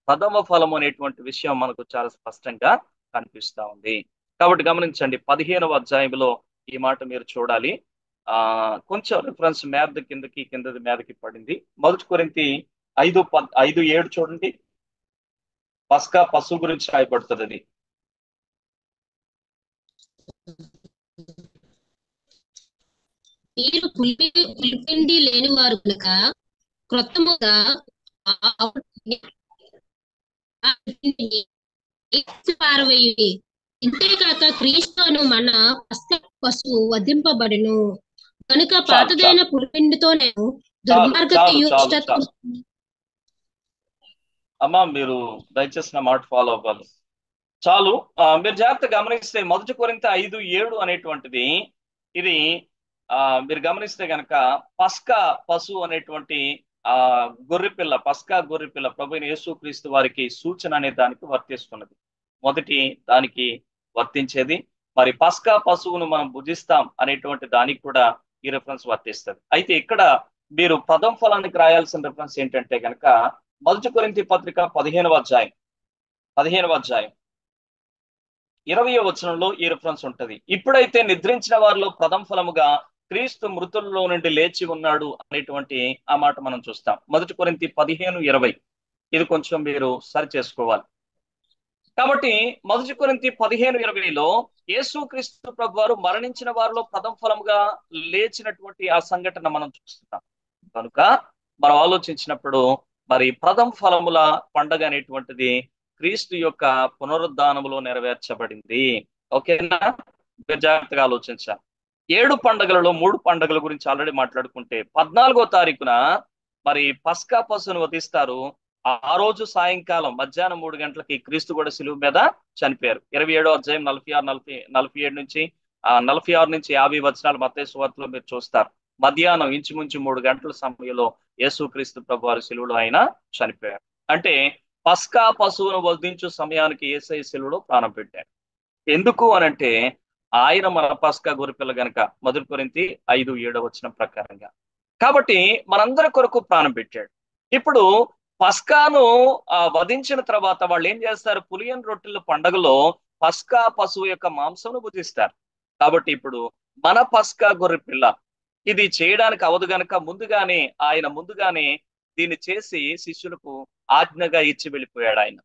ప్రథమ ఫలము అనేటువంటి విషయం మనకు చాలా స్పష్టంగా కనిపిస్తా ఉంది. కాబట్టి గమనించండి, 15వ అధ్యాయంలో ఈ మాట మీరు చూడాలి. కొంచెం రిఫరెన్స్ మేద కిందది మీదకి పడింది. మొదటి కొరింథీ 5:7 చూడండి. పస్కా పశువు గురించి రాయబడుతుంది. అది మీరు పులిపిండి లేని వారు కనుక క్రొత్తముగా పారవేయుడి. ఇంతేకాక క్రీస్తును మన పస్కా పశువు వధింపబడును కనుక పాతదైన పులిపిండితో నేను దుర్మార్గతయు అమ్మా మీరు దయచేసి నా మాట ఫాలో అవ్వాలి. చాలు. మీరు జాగ్రత్త గమనిస్తే మొదటి కొరింథీ 5:7 అనేటువంటిది ఇది మీరు గమనిస్తే గనక పస్కా పశువు అనేటువంటి గొర్రెపిల్ల, పస్కా గొర్రెపిల్ల ప్రభువైన యేసుక్రీస్తు వారికి సూచన అనే దానికి వర్తిస్తున్నది. మొదటి దానికి వర్తించేది. మరి పస్కా పశువును మనం భుజిస్తాం అనేటువంటి దానికి కూడా ఈ రిఫరెన్స్ వర్తిస్తుంది. అయితే ఇక్కడ మీరు ప్రథమ ఫలానికి రాయాల్సిన రిఫరెన్స్ ఏంటంటే కనుక మొదటి కొరింథీ పత్రిక 15వ అధ్యాయం 20వ వచనంలో ఈ రిఫరెన్స్ ఉంటది. ఇప్పుడైతే నిద్రించిన వారిలో ప్రథమ ఫలముగా క్రీస్తు మృతుల్లో నుండి లేచి ఉన్నాడు అనేటువంటి ఆ మాట మనం చూస్తాం. మొదటి కొరింథీ 15:20. ఇది కొంచెం మీరు సరి చేసుకోవాలి. కాబట్టి మొదటి కొరింథీ 15:20లో యేసుక్రీస్తు ప్రభు వారు మరణించిన వారిలో ప్రథమ ఫలముగా లేచినటువంటి ఆ సంఘటన మనం చూస్తున్నాం. కనుక మనం ఆలోచించినప్పుడు మరి ప్రథమ ఫలముల పండగ అనేటువంటిది క్రీస్తు యొక్క పునరుద్ధానములో నెరవేర్చబడింది. ఓకేనా? మీరు జాగ్రత్తగా ఆలోచించాలి. 7 పండుగలలో 3 పండుగల గురించి ఆల్రెడీ మాట్లాడుకుంటే 14వ తారీఖున మరి పస్కా పశువును వధిస్తారు. ఆ రోజు సాయంకాలం మధ్యాహ్నం 3 గంటలకి క్రీస్తు కూడా సిలువ మీద చనిపోయారు. 27వ అధ్యాయం 47 నుంచి 50 వచనాలు మత్తయి సువార్తలో మీరు చూస్తారు. మధ్యాహ్నం ఇంచుమించు 3 గంటల సమయంలో యేసుక్రీస్తు ప్రభు వారి సిలువలో ఆయన చనిపోయారు. అంటే పస్కా పశువును వధించు సమయానికి యేసయ్య సిలువలో ప్రాణం పెట్టారు. ఎందుకు అనంటే ఆయన మన పస్కా గొర్రెపిల్ల గనక. మొదటి కొరింథీ 5:7 వచనం ప్రకారంగా. కాబట్టి మనందరి కొరకు ప్రాణం పెట్టాడు. ఇప్పుడు పస్కాను వధించిన తర్వాత వాళ్ళు ఏం చేస్తారు? పులియన్ రొట్టెల పండగలో పస్కా పశువు యొక్క మాంసంను భుజిస్తారు. కాబట్టి ఇప్పుడు మన పస్కా గొర్రెపిల్ల ఇది చేయడానికి అవదు గనక ఆయన ముందుగానే దీన్ని చేసి శిష్యులకు ఆజ్ఞగా ఇచ్చి వెళ్ళిపోయాడు. ఆయన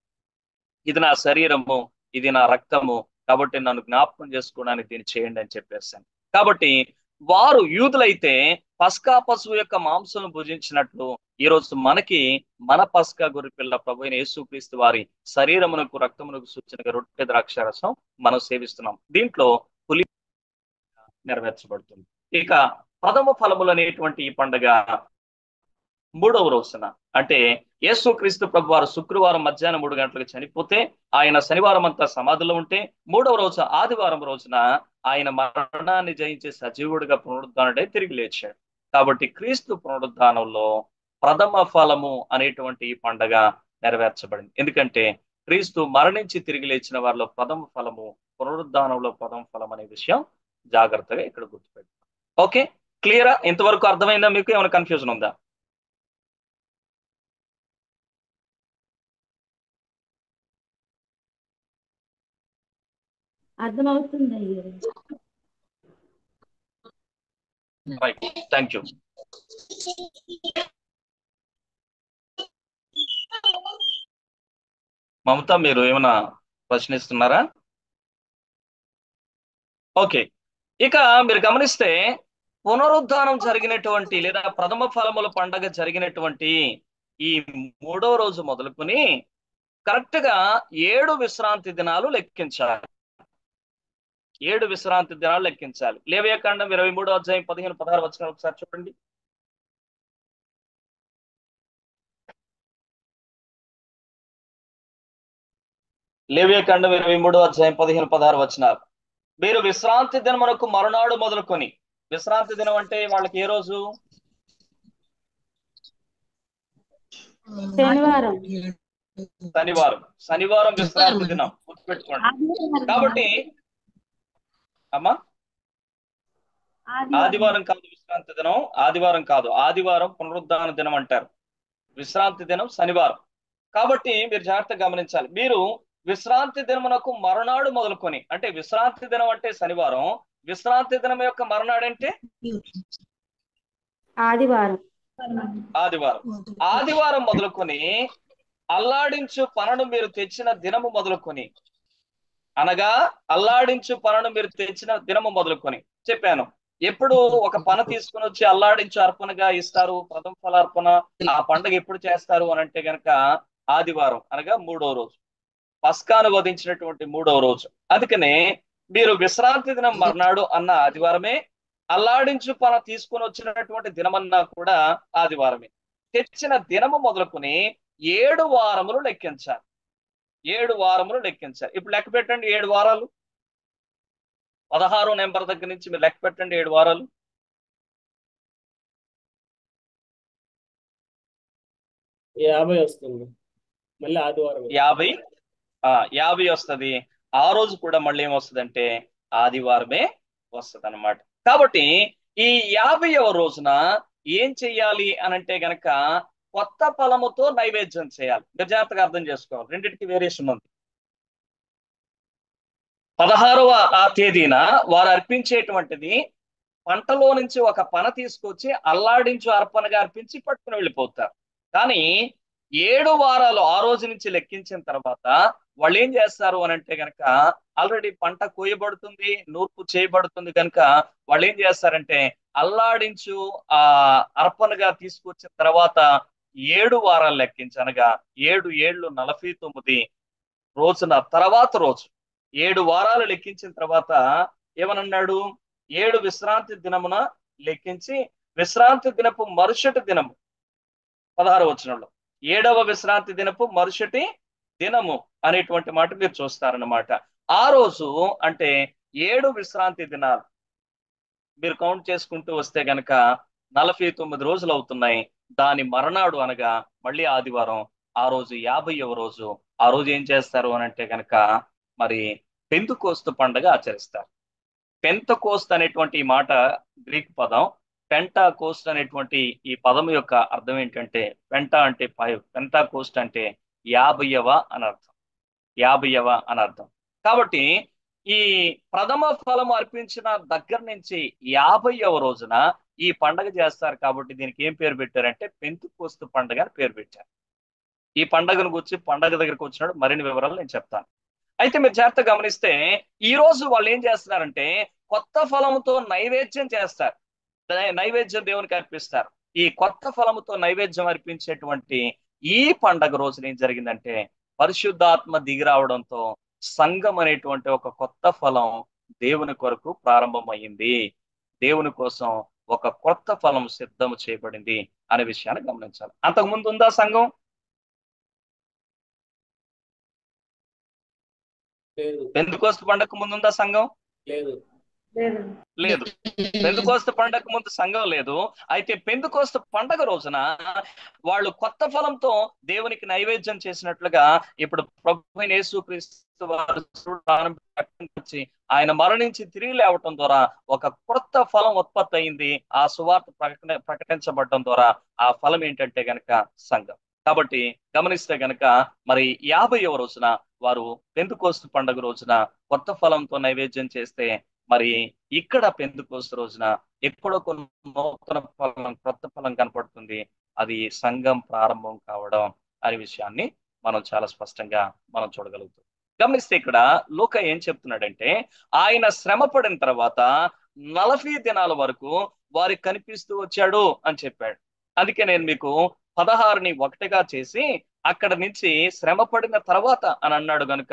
ఇది నా శరీరము, ఇది నా రక్తము, కాబట్టి నన్ను జ్ఞాపకం చేసుకోవడానికి దీన్ని చేయండి అని చెప్పేస్తాను. కాబట్టి వారు యూదులైతే పస్కా పశువు యొక్క మాంసం భుజించినట్లు ఈరోజు మనకి మన పస్కా గొర్రెపిల్ల ప్రభువైన యేసుక్రీస్తు వారి శరీరమునకు రక్తమునకు సూచనగా రొట్టె ద్రాక్షారసం మనం సేవిస్తున్నాం. దీంట్లో పులి నెరవేర్చబడుతుంది. ఇక ప్రథమ ఫలములు అనేటువంటి ఈ పండుగ 3వ రోజున, అంటే యేసుక్రీస్తు ప్రభు వారు శుక్రవారం మధ్యాహ్నం 3 గంటలకు చనిపోతే ఆయన శనివారం అంతా సమాధిలో ఉంటే 3వ రోజు ఆదివారం రోజున ఆయన మరణాన్ని జయించే సజీవుడిగా పునరుద్ధానుడై తిరిగి లేచాడు. కాబట్టి క్రీస్తు పునరుద్ధానంలో ప్రథమ ఫలము అనేటువంటి ఈ పండగ నెరవేర్చబడింది. ఎందుకంటే క్రీస్తు మరణించి తిరిగి లేచిన వారిలో ప్రథమ ఫలము, పునరుద్ధానంలో ప్రథమ ఫలం అనే విషయం జాగ్రత్తగా ఇక్కడ గుర్తుపెట్టాం. ఓకే, క్లియరా? ఇంతవరకు అర్థమైందా? మీకు ఏమైనా కన్ఫ్యూజన్ ఉందా? అర్థమవుతుంది. Right, thank you. మమత, మీరు ఏమైనా ప్రశ్నిస్తున్నారా? ఓకే, ఇక మీరు గమనిస్తే పునరుద్ధానం జరిగినటువంటి లేదా ప్రథమ ఫలముల పండగ జరిగినటువంటి ఈ 3వ రోజు మొదలుకొని కరెక్ట్ గా 7 విశ్రాంతి దినాలు లెక్కించాలి. 7 విశ్రాంతి దినాలు లెక్కించాలి. లేవియాకాండం 23వ అధ్యాయం 15-16 వచనాలు ఒకసారి చూడండి. లేవియాకాండం 23వ అధ్యాయం 15-16 వచనాలు. మీరు విశ్రాంతి దినమునకు మరునాడు మొదలుకొని, విశ్రాంతి దినం అంటే వాళ్ళకి ఏ రోజు? శనివారం విశ్రాంతి దినం, గుర్తుపెట్టుకోండి. కాబట్టి అమ్మా ఆదివారం కాదు విశ్రాంతి దినం, ఆదివారం కాదు, ఆదివారం పునరుద్ధాన దినం అంటారు. విశ్రాంతి దినం శనివారం. కాబట్టి మీరు జాగ్రత్తగా గమనించాలి. మీరు విశ్రాంతి దినమునకు మరునాడు మొదలుకొని, అంటే విశ్రాంతి దినం అంటే శనివారం, విశ్రాంతి దినం యొక్క మరునాడు అంటే ఆదివారం. ఆదివారం. ఆదివారం మొదలుకొని అల్లాడించు పనను మీరు తెచ్చిన దినము మొదలుకొని, అనగా అల్లాడించు పనను మీరు తెచ్చిన దినము మొదలుకొని చెప్పాను. ఎప్పుడు ఒక పన తీసుకుని వచ్చి అల్లాడించు అర్పణగా ఇస్తారు, ప్రథమ ఫలార్పణ, ఆ పండుగ ఎప్పుడు చేస్తారు అని అంటే గనక ఆదివారం, అనగా 3వ రోజు, పస్కాను వధించినటువంటి 3వ రోజు. అందుకనే మీరు విశ్రాంతి దినం మర్నాడు అన్న ఆదివారమే, అల్లాడించు పన తీసుకుని వచ్చినటువంటి దినమన్నా కూడా ఆదివారమే. తెచ్చిన దినము మొదలుకొని 7 వారములు లెక్కించాలి. 7 వారములు లెక్కించాలి. ఇప్పుడు లెక్క పెట్టండి 7 వారాలు. 16 నెంబర్ దగ్గర నుంచి మీరు లెక్క పెట్టండి 7 వారాలు. 50 వస్తుంది. మళ్ళీ ఆదివారం 50 వస్తుంది. ఆ రోజు కూడా మళ్ళీ ఏమొస్తుంది అంటే ఆదివారమే వస్తుంది అనమాట. కాబట్టి ఈ 50వ రోజున ఏం చెయ్యాలి అనంటే గనక కొత్త ఫలముతో నైవేద్యం చేయాలి. మీరు జాగ్రత్తగా అర్థం చేసుకోవాలి, రెండింటికి వేరియేషన్ ఉంది. 16వ ఆ తేదీన వారు అర్పించేటువంటిది పంటలో నుంచి ఒక పన తీసుకొచ్చి అల్లాడించు అర్పణగా అర్పించి పట్టుకుని వెళ్ళిపోతారు. కానీ 7 వారాలు ఆ రోజు నుంచి లెక్కించిన తర్వాత వాళ్ళు ఏం చేస్తారు అని అంటే గనక ఆల్రెడీ పంట కోయబడుతుంది, నూర్పు చేయబడుతుంది కనుక వాళ్ళు ఏం చేస్తారంటే అల్లాడించు ఆ అర్పణగా తీసుకొచ్చిన తర్వాత 7 వారాలు లెక్కించి, అనగా 7 ఏళ్ళు 49 రోజున తర్వాత రోజు 7 వారాలు లెక్కించిన తర్వాత ఏమనన్నాడు, 7 విశ్రాంతి దినమున లెక్కించి విశ్రాంతి దినపు మరుసటి దినము, 16వ వచనంలో 7వ విశ్రాంతి దినపు మరుసటి దినము అనేటువంటి మాట మీరు చూస్తారన్నమాట. ఆ రోజు అంటే 7 విశ్రాంతి దినాలు మీరు కౌంట్ చేసుకుంటూ వస్తే గనక 49 రోజులు అవుతున్నాయి. దాని మరణాడు అనగా మళ్ళీ ఆదివారం, ఆ రోజు 50వ రోజు. ఆ రోజు ఏం చేస్తారు అని అంటే గనక మరి పెంతుకోస్తు పండుగ ఆచరిస్తారు. పెంతకోస్త్ అనేటువంటి ఈ మాట గ్రీక్ పదం, పెంటాకోస్ట్ అనేటువంటి ఈ పదం యొక్క అర్థం ఏంటంటే, పెంటా అంటే 5, పెంటాకోస్ట్ అంటే 50వ అనర్థం, 50వ అనర్థం. కాబట్టి ఈ ప్రథమ ఫలం అర్పించిన దగ్గర నుంచి 50వ రోజున ఈ పండగ చేస్తారు. కాబట్టి దీనికి ఏం పేరు పెట్టారంటే పెంతుకోస్తు పండుగ అని పేరు పెట్టారు. ఈ పండగను గురించి పండగ దగ్గరకు వచ్చినప్పుడు మరిన్ని వివరాలు నేను చెప్తాను. అయితే మీరు జాగ్రత్తగా గమనిస్తే ఈ రోజు వాళ్ళు ఏం చేస్తున్నారంటే కొత్త ఫలముతో నైవేద్యం చేస్తారు, నైవేద్యం దేవునికి అర్పిస్తారు. ఈ కొత్త ఫలముతో నైవేద్యం అర్పించేటువంటి ఈ పండగ రోజున ఏం జరిగిందంటే పరిశుద్ధాత్మ దిగి రావడంతో సంఘం అనేటువంటి ఒక కొత్త ఫలం దేవుని కొరకు ప్రారంభమైంది. దేవుని కోసం ఒక కొత్త ఫలం సిద్ధం చేయబడింది అనే విషయాన్ని గమనించాలి. అంతకుముందు ఉందా సంఘం? పెంతెకోస్తు పండగకు ముందు ఉందా సంఘం? లేదు. పెంతెకోస్తు పండగకు ముందు సంఘం లేదు. అయితే పెంతెకోస్తు పండగ రోజున వాళ్ళు కొత్త ఫలంతో దేవునికి నైవేద్యం చేసినట్లుగా ఇప్పుడు ప్రభువైన యేసుక్రీస్తు వారు ప్రకటించి ఆయన మరణించి తిరిగి లేవటం ద్వారా ఒక కొత్త ఫలం ఉత్పత్తి అయింది. ఆ సువార్త ప్రకటించబడటం ద్వారా ఆ ఫలం ఏంటంటే గనక సంఘం. కాబట్టి గమనిస్తే గనక మరి 50వ రోజున వారు పెంతెకోస్తు పండుగ రోజున కొత్త ఫలంతో నైవేద్యం చేస్తే, మరి ఇక్కడ పెంతెకోస్తు రోజున ఎక్కడో కొన్ని నూతన ఫలం, కొత్త ఫలం కనపడుతుంది. అది సంఘం ప్రారంభం కావడం అనే విషయాన్ని మనం చాలా స్పష్టంగా మనం చూడగలుగుతాం. గమనిస్తే ఇక్కడ లూకా ఏం చెప్తున్నాడంటే ఆయన శ్రమ పడిన తర్వాత 40 దినాల వరకు వారికి కనిపిస్తూ వచ్చాడు అని చెప్పాడు. అందుకే నేను మీకు 16ని 1గా చేసి అక్కడ నుంచి శ్రమ పడిన తర్వాత అని అన్నాడు గనుక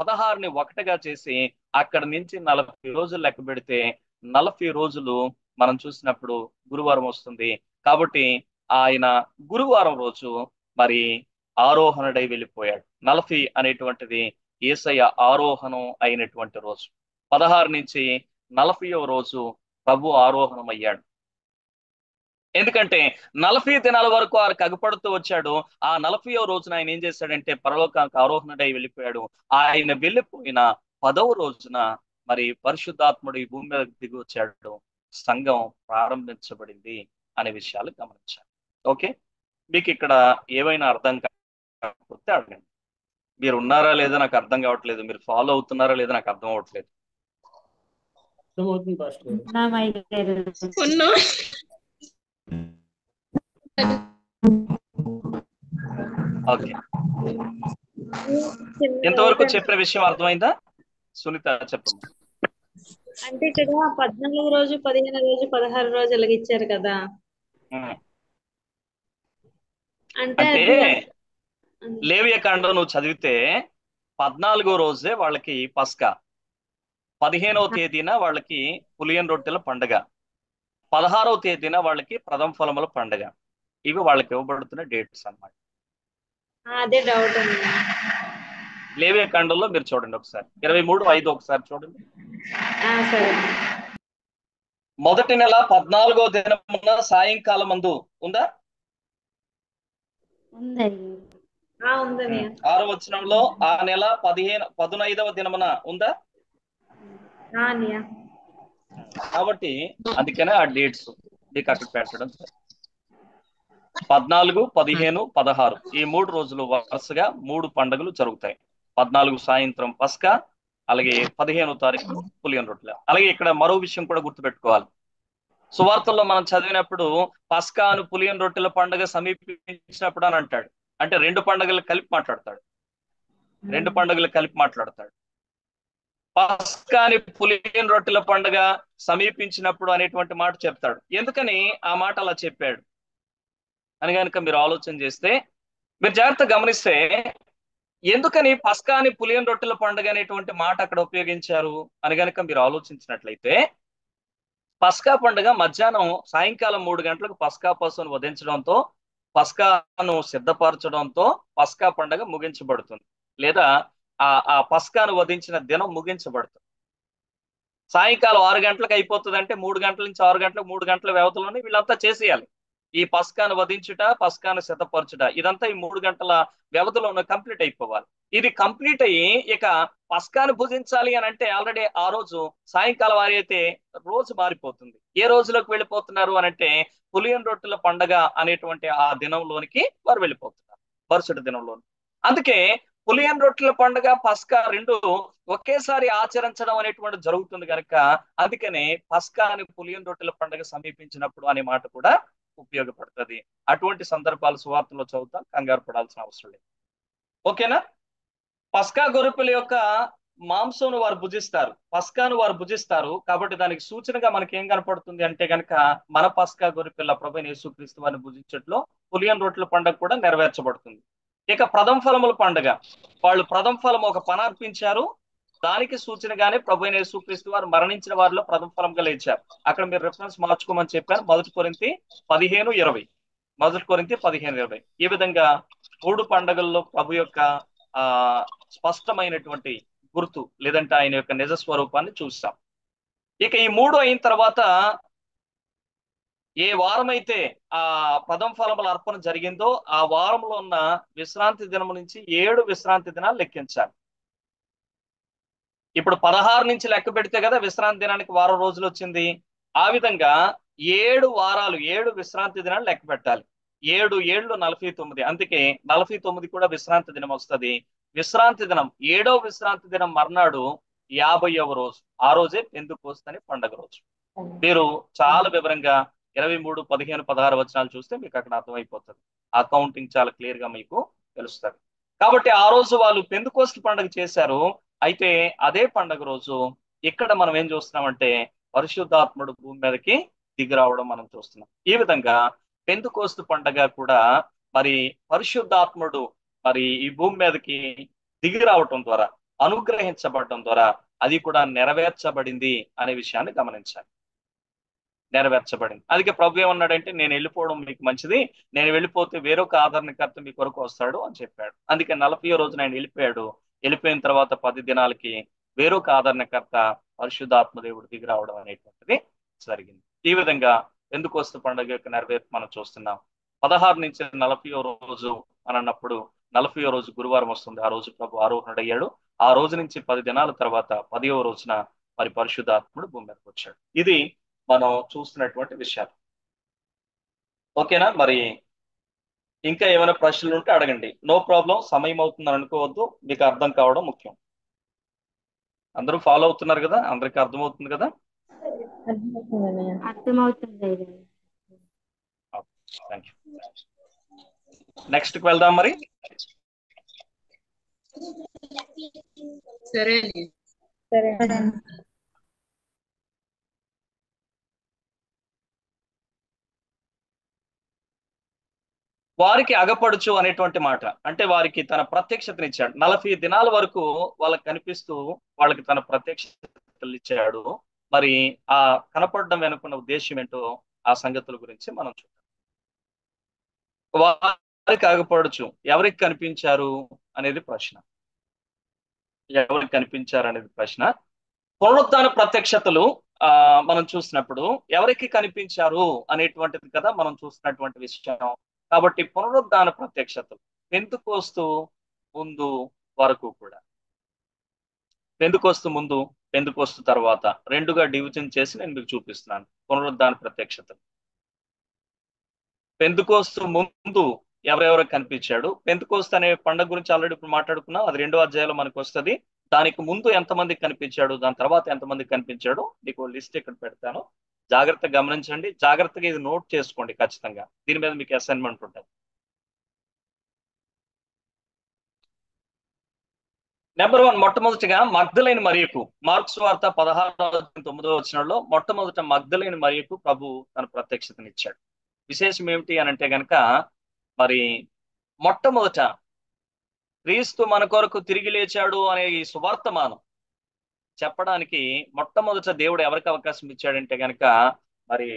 16ని 1గా చేసి అక్కడ నుంచి 40 రోజులు లెక్క పెడితే 40 రోజులు మనం చూసినప్పుడు గురువారం వస్తుంది. కాబట్టి ఆయన గురువారం రోజు మరి ఆరోహణుడై వెళ్ళిపోయాడు. 40 అనేటువంటిది యేసయ్య ఆరోహణం అయినటువంటి రోజు. 16 నుంచి 40వ రోజు ప్రభు ఆరోహణం అయ్యాడు. ఎందుకంటే 40 దినాల వరకు వారికి అగపడుతూ వచ్చాడు. ఆ 40వ రోజున ఆయన ఏం చేశాడంటే పరలోకానికి ఆరోహణుడై వెళ్ళిపోయాడు. ఆయన వెళ్ళిపోయిన 10వ రోజున మరి పరిశుద్ధాత్ముడు ఈ భూమి మీద దిగి వచ్చాడు. సంఘం ప్రారంభించబడింది అనే విషయాలు గమనించాలి. ఓకే, మీకు ఇక్కడ ఏమైనా అర్థం కాకపోతే తేడా. మీరు ఉన్నారా లేదా నాకు అర్థం కావట్లేదు, మీరు ఫాలో అవుతున్నారా లేదా నాకు అర్థం అవ్వట్లేదు. అర్థమవుతుంది పాస్టర్ గారు. ఉన్నామైతే ఉన్నా ఓకే, చిన్న ఇంతవరకు డౌట్ చెప్పిన విషయం అర్థమైందా? సునీత చెప్పమ్మా. అంటే ఇక్కడ 14 రోజు 15 రోజు 16 రోజు ఇలాగ ఇచ్చారు కదా, ఉమ్. అంటే అంటే అది లేవియకాండం నువ్వు చదివితే 14వ రోజే వాళ్ళకి పస్కా, 15వ తేదీన వాళ్ళకి పులియన్ రొట్టెల పండుగ, 16వ తేదీన వాళ్ళకి ప్రథమ ఫలముల పండుగ. ఇవి వాళ్ళకి ఇవ్వబడుతున్న డేట్స్ అన్నమాట. అదే డౌట్ ఉంది. లేవియకాండంలో మీరు చూడండి ఒకసారి 23:5 ఒకసారి చూడండి. సరే. మొదటి నెల 14వ దినమున సాయంకాలం మందు ఉందా? ఉందండి. ఉందని 6వ వచనంలో ఆ నెల 15వ దినమున ఉందా? అన్నయ్య. కాబట్టి అందుకనే ఆ డేట్స్ మీకు అక్కడ పెట్టడం. 14, 15, 16 ఈ 3 రోజులు వరుసగా 3 పండుగలు జరుగుతాయి. 14 సాయంత్రం పస్కా, అలాగే 15వ తారీఖు పులియన్ రొట్టెలు. అలాగే ఇక్కడ మరో విషయం కూడా గుర్తుపెట్టుకోవాలి. సువార్తల్లో మనం చదివినప్పుడు పస్కాను పులియన్ రొట్టెల పండుగ సమీపించినప్పుడు అని అంటాడు. అంటే 2 పండుగలు కలిపి మాట్లాడతాడు. 2 పండుగలు కలిపి మాట్లాడతాడు. పస్కాని పులియన్ రొట్టెల పండుగ సమీపించినప్పుడు అనేటువంటి మాట చెప్తాడు. ఎందుకని ఆ మాట అలా చెప్పాడు అని కనుక మీరు ఆలోచన చేస్తే, మీరు జాగ్రత్తగా గమనిస్తే ఎందుకని పస్కాని పులియన్ రొట్టెల పండుగ అనేటువంటి మాట అక్కడ ఉపయోగించారు అని కనుక మీరు ఆలోచించినట్లయితే, పస్కా పండుగ మధ్యాహ్నం సాయంకాలం 3 గంటలకు పస్కా పశువును వధించడంతో, పస్కాను సిద్ధపరచడంతో పస్కా పండుగ ముగించబడుతుంది, లేదా ఆ పస్కాను వధించిన దినం ముగించబడుతుంది. సాయంకాలం 6 గంటలకు అయిపోతుంది అంటే 3 గంటల నుంచి 6 గంటలకు 3 గంటల వ్యవధిలోనే వీళ్ళంతా చేసేయాలి. ఈ పస్కాను వధించుట, పస్కాను సిద్ధపరచుట, ఇదంతా ఈ 3 గంటల వ్యవధిలోనే కంప్లీట్ అయిపోవాలి. ఇది కంప్లీట్ అయ్యి ఇక పస్కాను భుజించాలి అని అంటే ఆల్రెడీ ఆ రోజు సాయంకాలం వారి అయితే రోజు మారిపోతుంది. ఏ రోజులోకి వెళ్ళిపోతున్నారు అని అంటే పులియన్ రొట్టెల పండగ అనేటువంటి ఆ దినంలోనికి వారు వెళ్ళిపోతున్నారు, మరుసటి దినంలో. అందుకే పులియన్ రొట్టెల పండుగ పస్కా రెండు ఒకేసారి ఆచరించడం అనేటువంటి జరుగుతుంది కనుక, అందుకనే పస్కాని పులియన్ రొట్టెల పండుగ సమీపించినప్పుడు అనే మాట కూడా ఉపయోగపడుతుంది. అటువంటి సందర్భాలు సువార్తలో చదువుతాం, కంగారు పడాల్సిన అవసరం లేదు. ఓకేనా? పస్కా గొర్రెపిల్ల యొక్క మాంసంను వారు భుజిస్తారు, పస్కాను వారు భుజిస్తారు. కాబట్టి దానికి సూచనగా మనకి ఏం కనపడుతుంది అంటే గనక, మన పస్కా గొర్రెపిల్ల ప్రభువైన యేసుక్రీస్తు వారిని భుజించట్లో పులియన్ రొట్టెల పండుగ కూడా నెరవేర్చబడుతుంది. ఇక ప్రథమ ఫలముల పండుగ, వాళ్ళు ప్రథమ ఫలం ఒక పనార్పించారు, దానికి సూచనగానే ప్రభువైన యేసుక్రీస్తు వారు మరణించిన వారిలో ప్రథమ ఫలంగా లేచారు. అక్కడ మీరు రిఫరెన్స్ మార్చుకోమని చెప్పారు, 1 కొరింథీ 15:20. 1 కొరింథీ 15:20. ఈ విధంగా 3 పండుగల్లో ప్రభు యొక్క స్పష్టమైనటువంటి గుర్తు, లేదంటే ఆయన యొక్క నిజ స్వరూపాన్ని చూస్తాం. ఇక ఈ 3 అయిన తర్వాత ఏ వారమైతే ఆ ప్రథమ ఫలముల అర్పణ జరిగిందో ఆ వారంలో ఉన్న విశ్రాంతి దినం నుంచి 7 విశ్రాంతి దినాలు లెక్కించాలి. ఇప్పుడు 16 నుంచి లెక్క పెడితే కదా విశ్రాంతి దినానికి వారం రోజులు వచ్చింది. ఆ విధంగా 7 వారాలు 7 విశ్రాంతి దినాలు లెక్క పెట్టాలి. 7 ఏళ్ళు 49, అందుకే 49 కూడా విశ్రాంతి దినం వస్తుంది. విశ్రాంతి దినం 7వ విశ్రాంతి దినం మర్నాడు 50వ రోజు, ఆ రోజే పెంతెకోస్తు అనే పండుగ రోజు. మీరు చాలా వివరంగా 23, 15, 16 వచనాలు చూస్తే మీకు అక్కడ అర్థమైపోతుంది. ఆ కౌంటింగ్ చాలా క్లియర్ గా మీకు తెలుస్తుంది. కాబట్టి ఆ రోజు వాళ్ళు పెంతెకోస్తు పండుగ చేశారు. అయితే అదే పండుగ రోజు ఇక్కడ మనం ఏం చూస్తున్నామంటే పరిశుద్ధాత్ముడు భూమి మీదకి దిగి రావడం మనం చూస్తున్నాం. ఈ విధంగా పెంతెకోస్తు పండుగ కూడా మరి పరిశుద్ధాత్ముడు మరి ఈ భూమి మీదకి దిగి రావటం ద్వారా, అనుగ్రహించబడటం ద్వారా అది కూడా నెరవేర్చబడింది అనే విషయాన్ని గమనించాలి. నెరవేర్చబడింది. అందుకే ప్రభు ఏమన్నాడంటే, నేను వెళ్ళిపోవడం మీకు మంచిది, నేను వెళ్ళిపోతే వేరొక ఆదరణకర్త మీ కొరకు వస్తాడు అని చెప్పాడు. అందుకే 40వ రోజున ఆయన వెళ్ళిపోయాడు. వెళ్ళిపోయిన తర్వాత 10 దినాలకి వేరొక ఆదరణకర్త పరిశుద్ధాత్మ దేవుడు దిగి రావడం అనేటువంటిది జరిగింది. ఈ విధంగా పెంతెకోస్తు పండుగ యొక్క నెరవేర్పు మనం చూస్తున్నాం. 16 నుంచి 40వ రోజు అని అన్నప్పుడు 40వ రోజు గురువారం వస్తుంది. ఆ రోజు ప్రభు ఆరోహణుడయ్యాడు. ఆ రోజు నుంచి 10 దినాల తర్వాత 10వ రోజున మరి పరిశుద్ధాత్ముడు భూమి మీదకి వచ్చాడు. ఇది మనం చూస్తున్నటువంటి విషయాలు. ఓకేనా? మరి ఇంకా ఏమైనా ప్రశ్నలు ఉంటే అడగండి. No problem. సమయం అవుతుందని అనుకోవద్దు. మీకు అర్థం కావడం ముఖ్యం. అందరూ ఫాలో అవుతున్నారు కదా? అందరికీ అర్థమవుతుంది కదా? అర్థమవుతుంది. Thank you. నెక్స్ట్ కి వెళ్దాం మరి. సరే వారికి అగపడుచు అనేటువంటి మాట అంటే వారికి తన ప్రత్యక్షతనిచ్చాడు. 40 దినాల వరకు వాళ్ళకి కనిపిస్తూ వాళ్ళకి తన ప్రత్యక్షతలు ఇచ్చాడు. మరి ఆ కనపడడం వెనుకున్న ఉద్దేశం ఏంటో ఆ సంగతుల గురించి మనం చూద్దాం. వారికి అగపడుచు ఎవరికి కనిపించారు అనేది ప్రశ్న. ఎవరికి కనిపించారు అనేది ప్రశ్న. పునరుత్థాన ప్రత్యక్షతలు మనం చూసినప్పుడు ఎవరికి కనిపించారు అనేటువంటిది కదా మనం చూసినటువంటి విషయం. కాబట్టి పునరుత్థాన ప్రత్యక్షతలు పెంతెకోస్తు ముందు వరకు కూడా, పెంతెకోస్తు ముందు, పెంతెకోస్తు తర్వాత రెండుగా డివిజన్ చేసి నేను మీకు చూపిస్తున్నాను పునరుత్థాన ప్రత్యక్షతలు. పెంతెకోస్తు ముందు ఎవరెవరికి కనిపించాడు. పెంతెకోస్తు అనే పండుగ గురించి ఆల్రెడీ ఇప్పుడు మాట్లాడుకున్నాం. అది 2వ అధ్యాయంలో మనకు వస్తుంది. దానికి ముందు ఎంతమందికి కనిపించాడు, దాని తర్వాత ఎంతమందికి కనిపించాడు మీకు లిస్ట్ ఇక్కడ పెడతాను. జాగ్రత్తగా గమనించండి. జాగ్రత్తగా ఇది నోట్ చేసుకోండి ఖచ్చితంగా. దీని మీద మీకు అసైన్మెంట్ ఉంటుంది. నెంబర్ 1 మొట్టమొదటిగా మగ్దలేని మరియకు. మార్క్స్ వార్త 16:9 మొట్టమొదట మగ్దలేని మరియకు ప్రభు తన ప్రత్యక్షతనిచ్చాడు. విశేషం ఏమిటి అని అంటే గనక మరి మొట్టమొదట క్రీస్తు మన కొరకు తిరిగి లేచాడు అనే ఈ సువార్తమానం చెప్పడానికి మొట్టమొదట దేవుడు ఎవరికి అవకాశం ఇచ్చాడంటే గనక మరి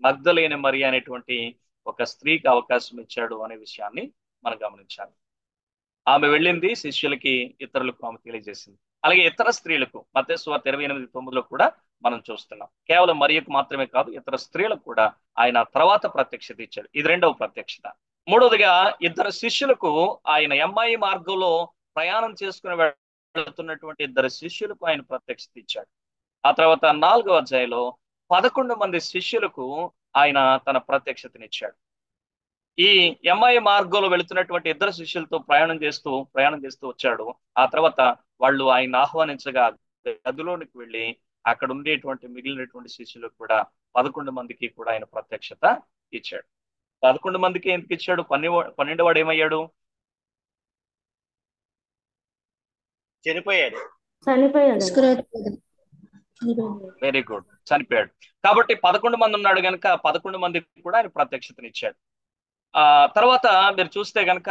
మగ్దలేని మరి అనేటువంటి ఒక స్త్రీకి అవకాశం ఇచ్చాడు అనే విషయాన్ని మనం గమనించాలి. ఆమె వెళ్ళింది శిష్యులకి, ఇతరులకు ఆమె తెలియజేసింది. అలాగే ఇతర స్త్రీలకు మత్తయి సువార్త 28:9 కూడా మనం చూస్తున్నాం. కేవలం మరియకు మాత్రమే కాదు, ఇతర స్త్రీలకు కూడా ఆయన తర్వాత ప్రత్యక్షత ఇచ్చాడు. ఇది 2వ ప్రత్యక్షత. 3వదిగా ఇద్దరు శిష్యులకు ఆయన ఎమ్మాయి మార్గంలో ప్రయాణం చేసుకుని వెళ్తున్నటువంటి ఇద్దరు శిష్యులకు ఆయన ప్రత్యక్షత ఇచ్చాడు. ఆ తర్వాత 4వ అధ్యాయంలో 11 మంది శిష్యులకు ఆయన తన ప్రత్యక్షతనిచ్చాడు. ఈ ఎమ్మాయి మార్గంలో వెళుతున్నటువంటి ఇద్దరు శిష్యులతో ప్రయాణం చేస్తూ వచ్చాడు. ఆ తర్వాత వాళ్ళు ఆయన ఆహ్వానించగా గదిలోనికి వెళ్ళి అక్కడ ఉండేటువంటి మిగిలినటువంటి శిష్యులకు కూడా 11 మందికి కూడా ఆయన ప్రత్యక్షత ఇచ్చాడు. 11 మందికి ఎందుకు ఇచ్చాడు? 12వ వాడు ఏమయ్యాడు? చనిపోయాడు. వెరీ గుడ్, చనిపోయాడు. కాబట్టి 11 మంది ఉన్నాడు కనుక 11 మందికి కూడా ఆయన ప్రత్యక్షతనిచ్చాడు. తర్వాత మీరు చూస్తే గనక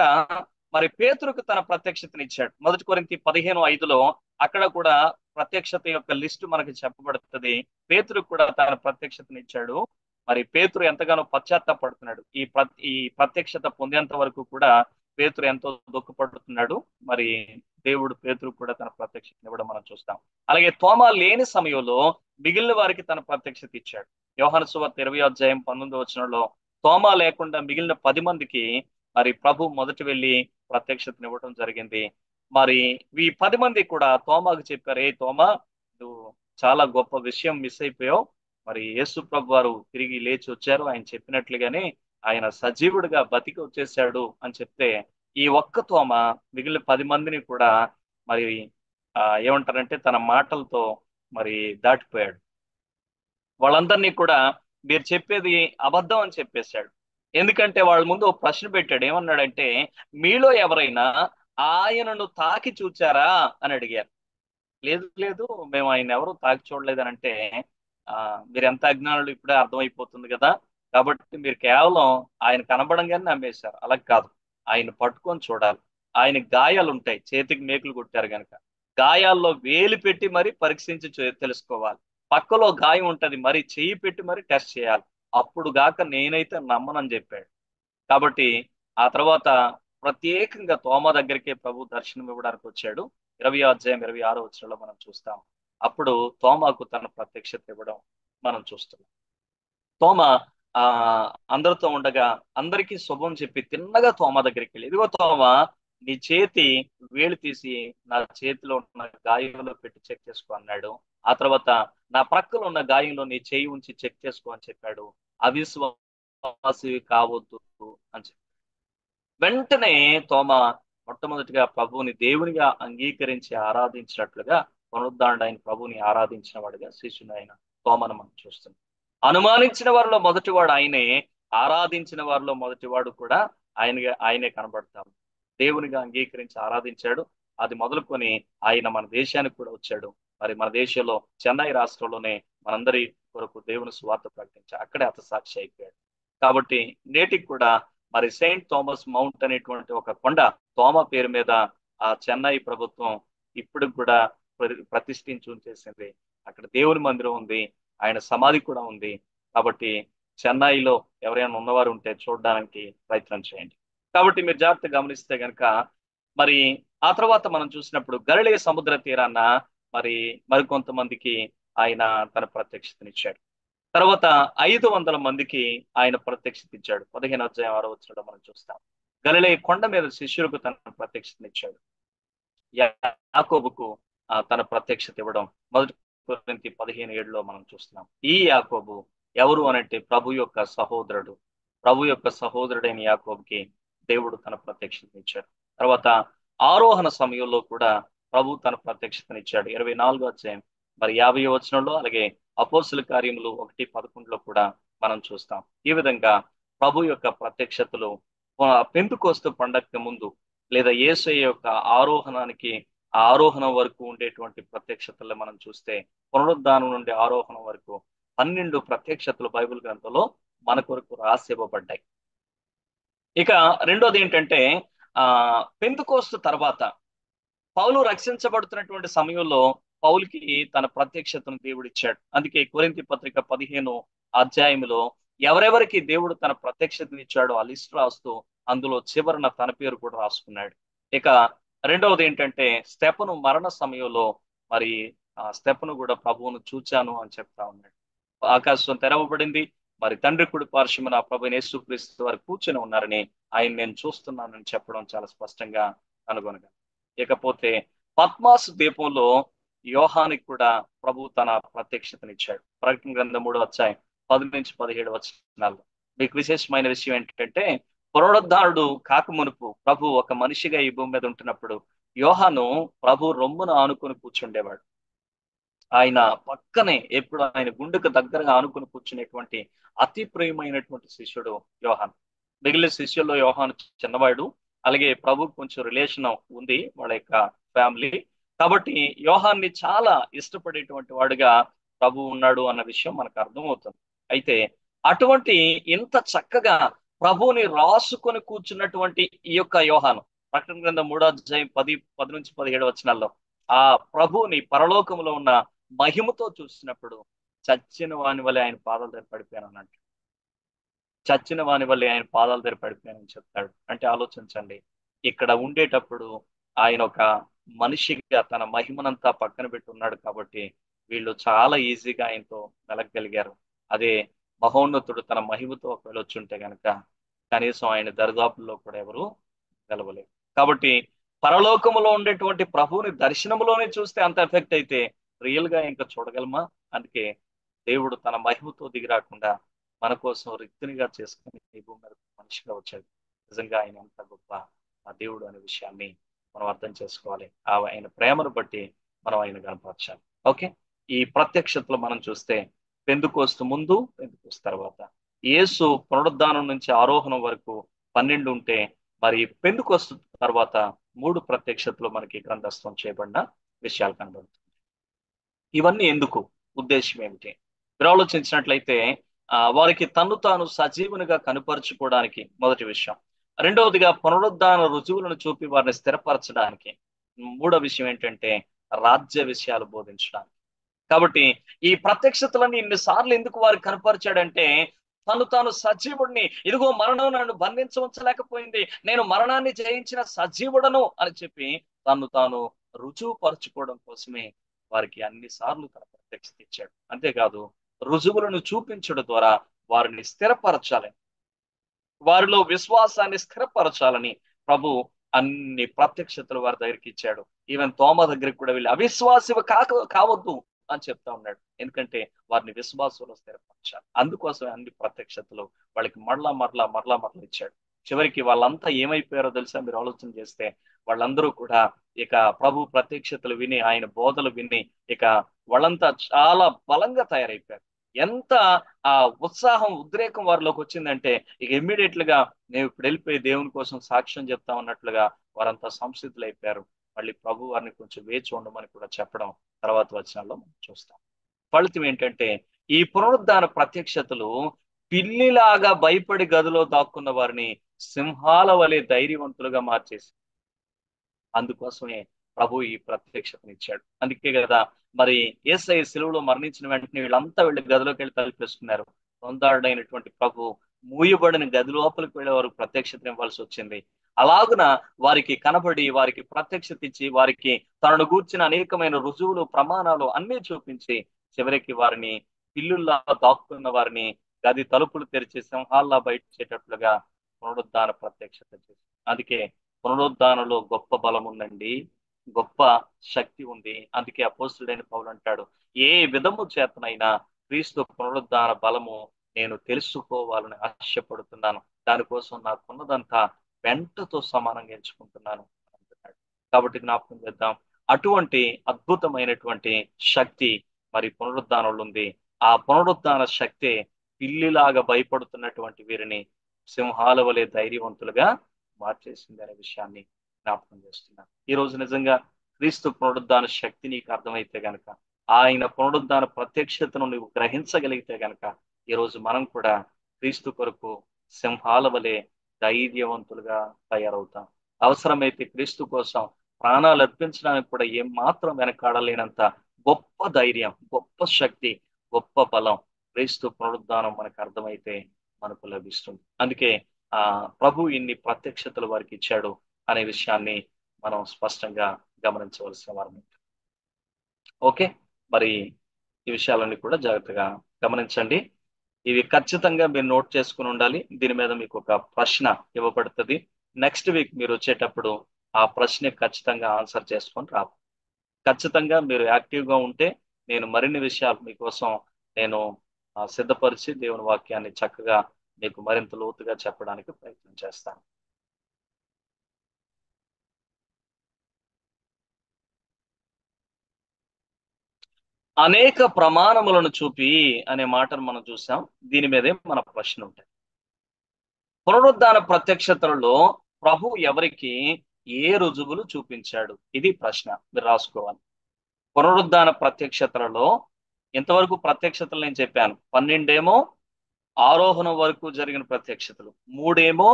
మరి పేతురుకు తన ప్రత్యక్షతనిచ్చాడు. 1 కొరింథీ 15:5 అక్కడ కూడా ప్రత్యక్షత యొక్క లిస్టు మనకి చెప్పబడుతుంది. పేతురుకు కూడా తన ప్రత్యక్షతనిచ్చాడు. మరి పేతురు ఎంతగానో పశ్చాత్తాపడుతున్నాడు. ఈ ప్రత్యక్షత పొందేంత వరకు కూడా పేతురు ఎంతో దుఃఖపడుతున్నాడు. మరి దేవుడు పేతురు కూడా తన ప్రత్యక్షత ఇవ్వడం మనం చూస్తాం. అలాగే తోమా లేని సమయంలో మిగిలిన వారికి తన ప్రత్యక్షత ఇచ్చాడు. యోహాను సువార్త 20:19 తోమా లేకుండా మిగిలిన 10 మందికి మరి ప్రభు మొదట వెళ్ళి ప్రత్యక్షతను ఇవ్వడం జరిగింది. మరి ఈ 10 మంది కూడా తోమాకు చెప్పారు, ఏ తోమా, నువ్వు చాలా గొప్ప విషయం మిస్ అయిపోయావు. మరి యేసు ప్రభు వారు తిరిగి లేచి వచ్చారు, ఆయన చెప్పినట్లుగానే ఆయన సజీవుడిగా బతికి వచ్చేసాడు అని చెప్తే ఈ ఒక్క తోమ మిగిలిన 10 మందిని కూడా మరి ఏమంటారంటే తన మాటలతో మరి దాటిపోయాడు. వాళ్ళందరినీ కూడా మీరు చెప్పేది అబద్ధం అని చెప్పేశాడు. ఎందుకంటే వాళ్ళ ముందు ఒక ప్రశ్న పెట్టాడు. ఏమన్నాడంటే, మీలో ఎవరైనా ఆయనను తాకి చూచారా అని అడిగారు. లేదు మేము ఆయన ఎవరు తాకి చూడలేదని అంటే, మీరు ఎంత అజ్ఞానులు ఇప్పుడే అర్థమైపోతుంది కదా, కాబట్టి మీరు కేవలం ఆయన కనబడంగానే నమ్మేశారు. అలా కాదు, ఆయన పట్టుకొని చూడాలి. ఆయన గాయాలు ఉంటాయి, చేతికి మేకులు కొట్టారు కనుక గాయాల్లో వేలు పెట్టి మరి పరీక్షించి తెలుసుకోవాలి. పక్కలో గాయం ఉంటది, మరి చెయ్యి పెట్టి మరి టెస్ట్ చేయాలి. అప్పుడు గాక నేనైతే నమ్మనని చెప్పాడు. కాబట్టి ఆ తర్వాత ప్రత్యేకంగా తోమా దగ్గరికే ప్రభు దర్శనం ఇవ్వడానికి వచ్చాడు. 20:26 మనం చూస్తాం. అప్పుడు తోమాకు తన ప్రత్యక్షత ఇవ్వడం మనం చూస్తున్నాం. తోమా అందరితో ఉండగా అందరికీ శుభం చెప్పి తిన్నగా తోమా దగ్గరికి వెళ్ళి, ఇదిగో తోమా, నీ చేతి వేలు తీసి నా చేతిలో ఉన్న గాయంలో పెట్టి చెక్ చేసుకో అన్నాడు. ఆ తర్వాత నా ప్రక్కలో ఉన్న గాయంలో నీ చేయి ఉంచి చెక్ చేసుకో అని చెప్పాడు. అవిశ్వాసి కావద్దు అని చెప్పాడు. వెంటనే తోమ మొట్టమొదటిగా ప్రభువుని దేవునిగా అంగీకరించి ఆరాధించినట్లుగా పునరుద్ధారణ అయిన ప్రభువుని ఆరాధించిన వాడిగా శిష్యుడు అయిన తోమను మనం చూస్తున్నాం. అనుమానించిన వారిలో మొదటివాడు ఆయనే, ఆరాధించిన వారిలో మొదటివాడు కూడా ఆయనే కనబడతాం. దేవునిగా అంగీకరించి ఆరాధించాడు. అది మొదలుకొని ఆయన మన దేశానికి కూడా వచ్చాడు. మరి మన దేశంలో చెన్నై రాష్ట్రంలోనే మనందరి కొరకు దేవుని సువార్త ప్రకటించాడు. అక్కడే హతసాక్షి అయిపోయాడు. కాబట్టి నేటికి కూడా మరి సెయింట్ థామస్ మౌంట్ అనేటువంటి ఒక కొండ తోమ పేరు మీద ఆ చెన్నై ప్రభుత్వం ఇప్పుడు కూడా ప్రతిష్ఠించి ఉంచేసింది. అక్కడ దేవుని మందిరం ఉంది, ఆయన సమాధి కూడా ఉంది. కాబట్టి చెన్నైలో ఎవరైనా ఉన్నవారు ఉంటే చూడడానికి ప్రయత్నం చేయండి. కాబట్టి మీరు జాగ్రత్తగా గమనిస్తే గనక మరి ఆ తర్వాత మనం చూసినప్పుడు గలిలయ సముద్ర తీరాన మరికొంతమందికి ఆయన తన ప్రత్యక్షతనిచ్చాడు. తర్వాత 500 మందికి ఆయన ప్రత్యక్షత ఇచ్చాడు. 15వ అధ్యాయం 6వ వచనంలో మనం చూస్తాం. గలిలయ కొండ మీద శిష్యులకు తన ప్రత్యక్షతనిచ్చాడు. యాకోబుకు తన ప్రత్యక్షత ఇవ్వడం 1 కొరింథీ 15:7లో మనం చూస్తున్నాం. ఈ యాకోబు ఎవరు అనంటే ప్రభు యొక్క సహోదరుడు. ప్రభు యొక్క సహోదరుడైన యాకోబుకి దేవుడు తన ప్రత్యక్షతనిచ్చాడు. తర్వాత ఆరోహణ సమయంలో కూడా ప్రభు తన ప్రత్యక్షతనిచ్చాడు. 24వ అధ్యాయం 50వ వచనంలో, అలాగే అపోస్తుల కార్యములు 1:11లో కూడా మనం చూస్తాం. ఈ విధంగా ప్రభు యొక్క ప్రత్యక్షతలు పెంతెకోస్తు పండగకి ముందు లేదా యేసయ్య యొక్క ఆరోహణం వరకు ఉండేటువంటి ప్రత్యక్షతలు మనం చూస్తే పునరుద్ధానం నుండి ఆరోహణం వరకు 12 ప్రత్యక్షతలు బైబిల్ గ్రంథంలో మన కొరకు రాసి ఇవ్వబడ్డాయి. ఇక రెండోది ఏంటంటే పెంతెకోస్తు తర్వాత పౌలు రక్షించబడుతున్నటువంటి సమయంలో పౌలుకి తన ప్రత్యక్షతను దేవుడు ఇచ్చాడు. అందుకే కొరింథీ పత్రిక 15వ అధ్యాయంలో ఎవరెవరికి దేవుడు తన ప్రత్యక్షతను ఇచ్చాడో ఆ లిస్ట్ రాస్తూ అందులో చివరన తన పేరు కూడా రాసుకున్నాడు. ఇక రెండవది ఏంటంటే స్తెఫను మరణ సమయంలో మరి స్తెఫను కూడా ప్రభువును చూచాను అని చెప్తా ఉన్నాడు. ఆకాశం తెరవబడింది, మరి తండ్రి కుడి పార్శ్వమున ప్రభువైన యేసుక్రీస్తు వారు కూర్చొని ఉన్నారని, ఆయన నేను చూస్తున్నానని చెప్పడం చాలా స్పష్టంగా కనుగొనగా. ఇకపోతే పద్మాసు ద్వీపంలో యోహానికి కూడా ప్రభు తన ప్రత్యక్షతనిచ్చాడు. ప్రకటన గ్రంథం 3వ అధ్యాయం 10-17 వచనాలు. మీకు విశేషమైన విషయం ఏంటంటే పునరుద్ధారుడు కాకమునుపు ప్రభు ఒక మనిషిగా ఈ భూమి మీద ఉంటున్నప్పుడు యోహాను ప్రభు రొమ్మున ఆనుకొని కూర్చుండేవాడు. ఆయన పక్కనే ఎప్పుడు ఆయన గుండెకు దగ్గరగా ఆనుకుని కూర్చునేటువంటి అతి ప్రియమైనటువంటి శిష్యుడు యోహాను. మిగిలిన శిష్యుల్లో యోహాను చిన్నవాడు. అలాగే ప్రభు కొంచెం రిలేషన్ ఉంది వాళ్ళ యొక్క ఫ్యామిలీ. కాబట్టి యోహాన్ని చాలా ఇష్టపడేటువంటి వాడుగా ప్రభు ఉన్నాడు అన్న విషయం మనకు అర్థమవుతుంది. అయితే అటువంటి ఇంత చక్కగా ప్రభువుని రాసుకొని కూర్చున్నటువంటి ఈ యొక్క యోహాను ప్రకటన గ్రంథం 3వ అధ్యాయం 10-17 వచనాల్లో ఆ ప్రభువుని పరలోకంలో ఉన్న మహిమతో చూసినప్పుడు చచ్చిన వాని వల్లే ఆయన పాదాల దగ్గర పడిపోయాను అన్నట్టు. చచ్చిన వాని వల్లే ఆయన పాదాల దగ్గర పడిపోయానని చెప్తాడు. అంటే ఆలోచించండి, ఇక్కడ ఉండేటప్పుడు ఆయన ఒక మనిషిగా తన మహిమనంతా పక్కన పెట్టి ఉన్నాడు కాబట్టి వీళ్ళు చాలా ఈజీగా ఆయనతో మెలగగలిగారు. అదే మహోన్నతుడు తన మహిమతో వెళ్ళొచ్చుంటే గనక కనీసం ఆయన దరిదాపుల్లో కూడా ఎవరు గెలవలేరు. కాబట్టి పరలోకములో ఉండేటువంటి ప్రభువుని దర్శనములోనే చూస్తే అంత ఎఫెక్ట్ అయితే రియల్ గా ఇంకా చూడగలమా? అందుకే దేవుడు తన మహిమతో దిగిరాకుండా మన కోసం రిక్తునిగా చేసుకుని ఈ భూమి మీద మనిషిగా వచ్చాడు. నిజంగా ఆయన ఎంత గొప్ప ఆ దేవుడు అనే విషయాన్ని మనం అర్థం చేసుకోవాలి. ఆయన ప్రేమను బట్టి మనం ఆయన కనపరచాలి. ఓకే, ఈ ప్రత్యక్షతలు మనం చూస్తే పెంతెకోస్తు ముందు, పెంతెకోస్తు తర్వాత, యేసు పునరుద్ధానం నుంచి ఆరోహణం వరకు 12 ఉంటే మరి పెంతెకోస్తు తర్వాత 3 ప్రత్యక్షతలు మనకి గ్రంథస్థం చేయబడిన విషయాలు కనబడుతుంది. ఇవన్నీ ఎందుకు, ఉద్దేశం ఏమిటి? మీరు ఆలోచించినట్లయితే వారికి తన్ను తాను సజీవునిగా కనుపరుచుకోవడానికి మొదటి విషయం. రెండవదిగా పునరుద్ధాన రుజువులను చూపి వారిని స్థిరపరచడానికి. మూడో విషయం ఏంటంటే రాజ్య విషయాలు బోధించడానికి. కాబట్టి ఈ ప్రత్యక్షతలన్నీ ఇన్నిసార్లు ఎందుకు వారికి కనపరిచాడంటే తను తాను సజీవుడిని, ఇదిగో మరణం నన్ను బంధించలేకపోయింది, నేను మరణాన్ని జయించిన సజీవుడను అని చెప్పి తను తాను రుజువు పరుచుకోవడం కోసమే వారికి అన్ని సార్లు తన ప్రత్యక్షత ఇచ్చాడు. అంతేకాదు రుజువులను చూపించడం ద్వారా వారిని స్థిరపరచాలని, వారిలో విశ్వాసాన్ని స్థిరపరచాలని ప్రభు అన్ని ప్రత్యక్షతలు వారి దగ్గరికి ఇచ్చాడు. ఈవెన్ తోమ దగ్గరికి కూడా వెళ్ళి అవిశ్వాసివి కావద్దు అని చెప్తా ఉన్నాడు. ఎందుకంటే వారిని విశ్వాసంలో స్థిరపరచాలి. అందుకోసమే అన్ని ప్రత్యక్షతలు వాళ్ళకి మరలా ఇచ్చాడు. చివరికి వాళ్ళంతా ఏమైపోయారో తెలుసా? మీరు ఆలోచన చేస్తే వాళ్ళందరూ కూడా ఇక ప్రభు ప్రత్యక్షతలు విని, ఆయన బోధలు విని, ఇక వాళ్ళంతా చాలా బలంగా తయారైపోయారు. ఎంత ఆ ఉత్సాహం, ఉద్రేకం వారిలోకి వచ్చిందంటే ఇక ఇమ్మీడియట్ గా నేను ఇప్పుడు వెళ్ళిపోయి దేవుని కోసం సాక్ష్యం చెప్తాం అన్నట్లుగా వారంతా సంసిద్ధులైపోయారు. మళ్ళీ ప్రభు వారిని కొంచెం వేచి ఉండమని కూడా చెప్పడం తర్వాత వచనాల్లో మనం చూస్తాం. ఫలితం ఏంటంటే ఈ పునరుద్ధాన ప్రత్యక్షతలు పిల్లిలాగా భయపడి గదిలో దాక్కున్న వారిని సింహాల వలె ధైర్యవంతులుగా మార్చేసి, అందుకోసమే ప్రభు ఈ ప్రత్యక్షతనిచ్చాడు. అందుకే కదా మరి యేసయ్య సిలువలో మరణించిన వెంటనే వీళ్ళంతా వెళ్ళి గదిలోకి వెళ్ళి తలుపేసుకున్నారు. సొంతాడైనటువంటి ప్రభు మూయబడిన గది లోపలికి వెళ్ళే వారికి ప్రత్యక్షత ఇవ్వాల్సి వచ్చింది. అలాగున వారికి కనబడి, వారికి ప్రత్యక్షత ఇచ్చి, వారికి తనను గూర్చిన అనేకమైన రుజువులు, ప్రమాణాలు అన్ని చూపించి చివరికి వారిని పిల్లుల్లా దాక్కున్న వారిని గది తలుపులు తెరిచి సింహాల్లా బయటచేటట్లుగా పునరుద్ధాన ప్రత్యక్షత చేసి. అందుకే పునరుద్ధానంలో గొప్ప బలం ఉందండి, గొప్ప శక్తి ఉంది. అందుకే అపోస్తుడైన పౌలు అంటాడు, ఏ విధము చేతనైనా క్రీస్తు పునరుద్ధాన బలము నేను తెలుసుకోవాలని ఆశపడుతున్నాను, దానికోసం నాకున్నదంతా వెంటతో సమానంగా ఎంచుకుంటున్నాను అంటున్నాడు. కాబట్టి జ్ఞాపకం చేద్దాం, అటువంటి అద్భుతమైనటువంటి శక్తి మరి పునరుద్ధానంలో ఉంది. ఆ పునరుద్ధాన శక్తి పిల్లిలాగా భయపడుతున్నటువంటి వీరిని సింహాల వలె ధైర్యవంతులుగా మార్చేసింది అనే విషయాన్ని జ్ఞాపకం చేస్తున్నాను. ఈ రోజు నిజంగా క్రీస్తు పునరుద్ధాన శక్తి నీకు అర్థమైతే గనక, ఆయన పునరుద్ధాన ప్రత్యక్షతను నువ్వు గ్రహించగలిగితే గనక, ఈ రోజు మనం కూడా క్రీస్తు కొరకు సింహాల వలె ధైర్యవంతులుగా తయారవుతాం. అవసరమైతే క్రీస్తు కోసం ప్రాణాలు అర్పించడానికి కూడా ఏం మాత్రం వెనకాడలేనంత గొప్ప ధైర్యం, గొప్ప శక్తి, గొప్ప బలం క్రీస్తు పునరుద్ధానం మనకు అర్థమైతే మనకు లభిస్తుంది. అందుకే ప్రభు ఇన్ని ప్రత్యక్షతలు వారికి ఇచ్చాడు అనే విషయాన్ని మనం స్పష్టంగా గమనించవలసిన వారు. ఓకే, మరి ఈ విషయాలన్నీ కూడా జాగ్రత్తగా గమనించండి. ఇవి ఖచ్చితంగా మీరు నోట్ చేసుకుని ఉండాలి. దీని మీద మీకు ఒక ప్రశ్న ఇవ్వబడుతుంది. నెక్స్ట్ వీక్ మీరు వచ్చేటప్పుడు ఆ ప్రశ్న ఖచ్చితంగా ఆన్సర్ చేసుకొని రావు. ఖచ్చితంగా మీరు యాక్టివ్గా ఉంటే నేను మరిన్ని విషయాలు మీకోసం నేను సిద్ధపరిచి దేవుని వాక్యాన్ని చక్కగా మీకు మరింత లోతుగా చెప్పడానికి ప్రయత్నం చేస్తాను. అనేక ప్రమాణములను చూపి అనే మాటను మనం చూసాం. దీని మీదే మన ప్రశ్న ఉంటుంది. పునరుద్ధాన ప్రత్యక్షతలలో ప్రభు ఎవరికి ఏ రుజువులు చూపించాడు? ఇది ప్రశ్న, మీరు రాసుకోవాలి. పునరుద్ధాన ప్రత్యక్షతలలో ఇంతవరకు ప్రత్యక్షతలు నేను చెప్పాను. 12 ఆరోహణం వరకు జరిగిన ప్రత్యక్షతలు, 3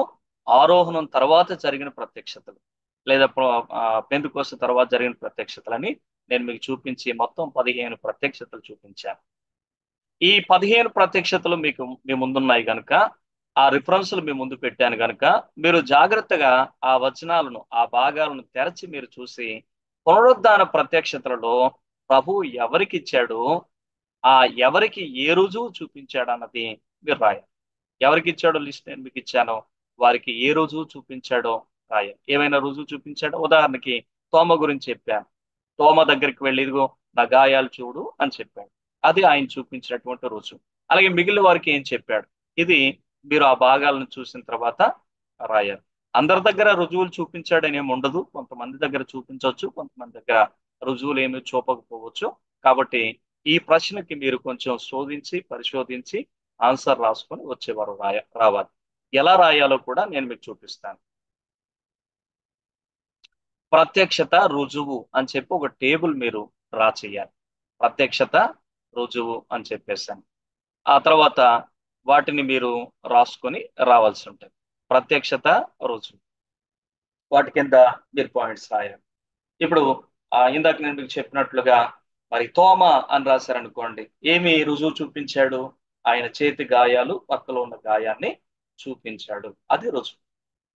ఆరోహణం తర్వాత జరిగిన ప్రత్యక్షతలు, లేదా పెంతెకోస్తు తర్వాత జరిగిన ప్రత్యక్షతలని నేను మీకు చూపించి మొత్తం 15 ప్రత్యక్షతలు చూపించాను. ఈ 15 ప్రత్యక్షతలు మీ ముందున్నాయి కనుక, ఆ రిఫరెన్స్లు మీ ముందు పెట్టాను కనుక, మీరు జాగ్రత్తగా ఆ వచనాలను, ఆ భాగాలను తెరచి మీరు చూసి పునరుద్ధాన ప్రత్యక్షతలలో ప్రభు ఎవరికి ఇచ్చాడు, ఆ ఎవరికి ఏ రుజువు చూపించాడు అన్నది మీరు రాయాలి. ఎవరికి ఇచ్చాడో లిస్ట్ నేను మీకు ఇచ్చాను. వారికి ఏ రుజువు చూపించాడో రాయాలి. ఏమైనా రుజువు చూపించాడో, ఉదాహరణకి తోమ గురించి చెప్పాను. తోమ దగ్గరికి వెళ్ళి ఇదిగో నా గాయాలు చూడు అని చెప్పాడు. అది ఆయన చూపించినటువంటి రుజువు. అలాగే మిగిలిన వారికి ఏం చెప్పాడు, ఇది మీరు ఆ భాగాలను చూసిన తర్వాత రాయాలి. అందరి దగ్గర రుజువులు చూపించాడని ఏమి ఉండదు. కొంతమంది దగ్గర చూపించవచ్చు, కొంతమంది దగ్గర రుజువులు ఏమి చూపకపోవచ్చు. కాబట్టి ఈ ప్రశ్నకి మీరు కొంచెం శోధించి పరిశోధించి ఆన్సర్ రాసుకొని వచ్చేవారు రావాలి. ఎలా రాయాలో కూడా నేను మీకు చూపిస్తాను. ప్రత్యక్షత రుజువు అని చెప్పి ఒక టేబుల్ మీరు డ్రా చేయాలి. ప్రత్యక్షత రుజువు అని చెప్పేసాను. ఆ తర్వాత వాటిని మీరు రాసుకొని రావాల్సి ఉంటుంది. ప్రత్యక్షత రుజువు, వాటి కింద మీరు పాయింట్స్ రాయాలి. ఇప్పుడు ఇందాక నేను మీకు చెప్పినట్లుగా మరి తోమ అని రాశారనుకోండి, ఏమి రుజువు చూపించాడు? ఆయన చేతి గాయాలు, పక్కలో ఉన్న గాయాన్ని చూపించాడు. అది రుజువు.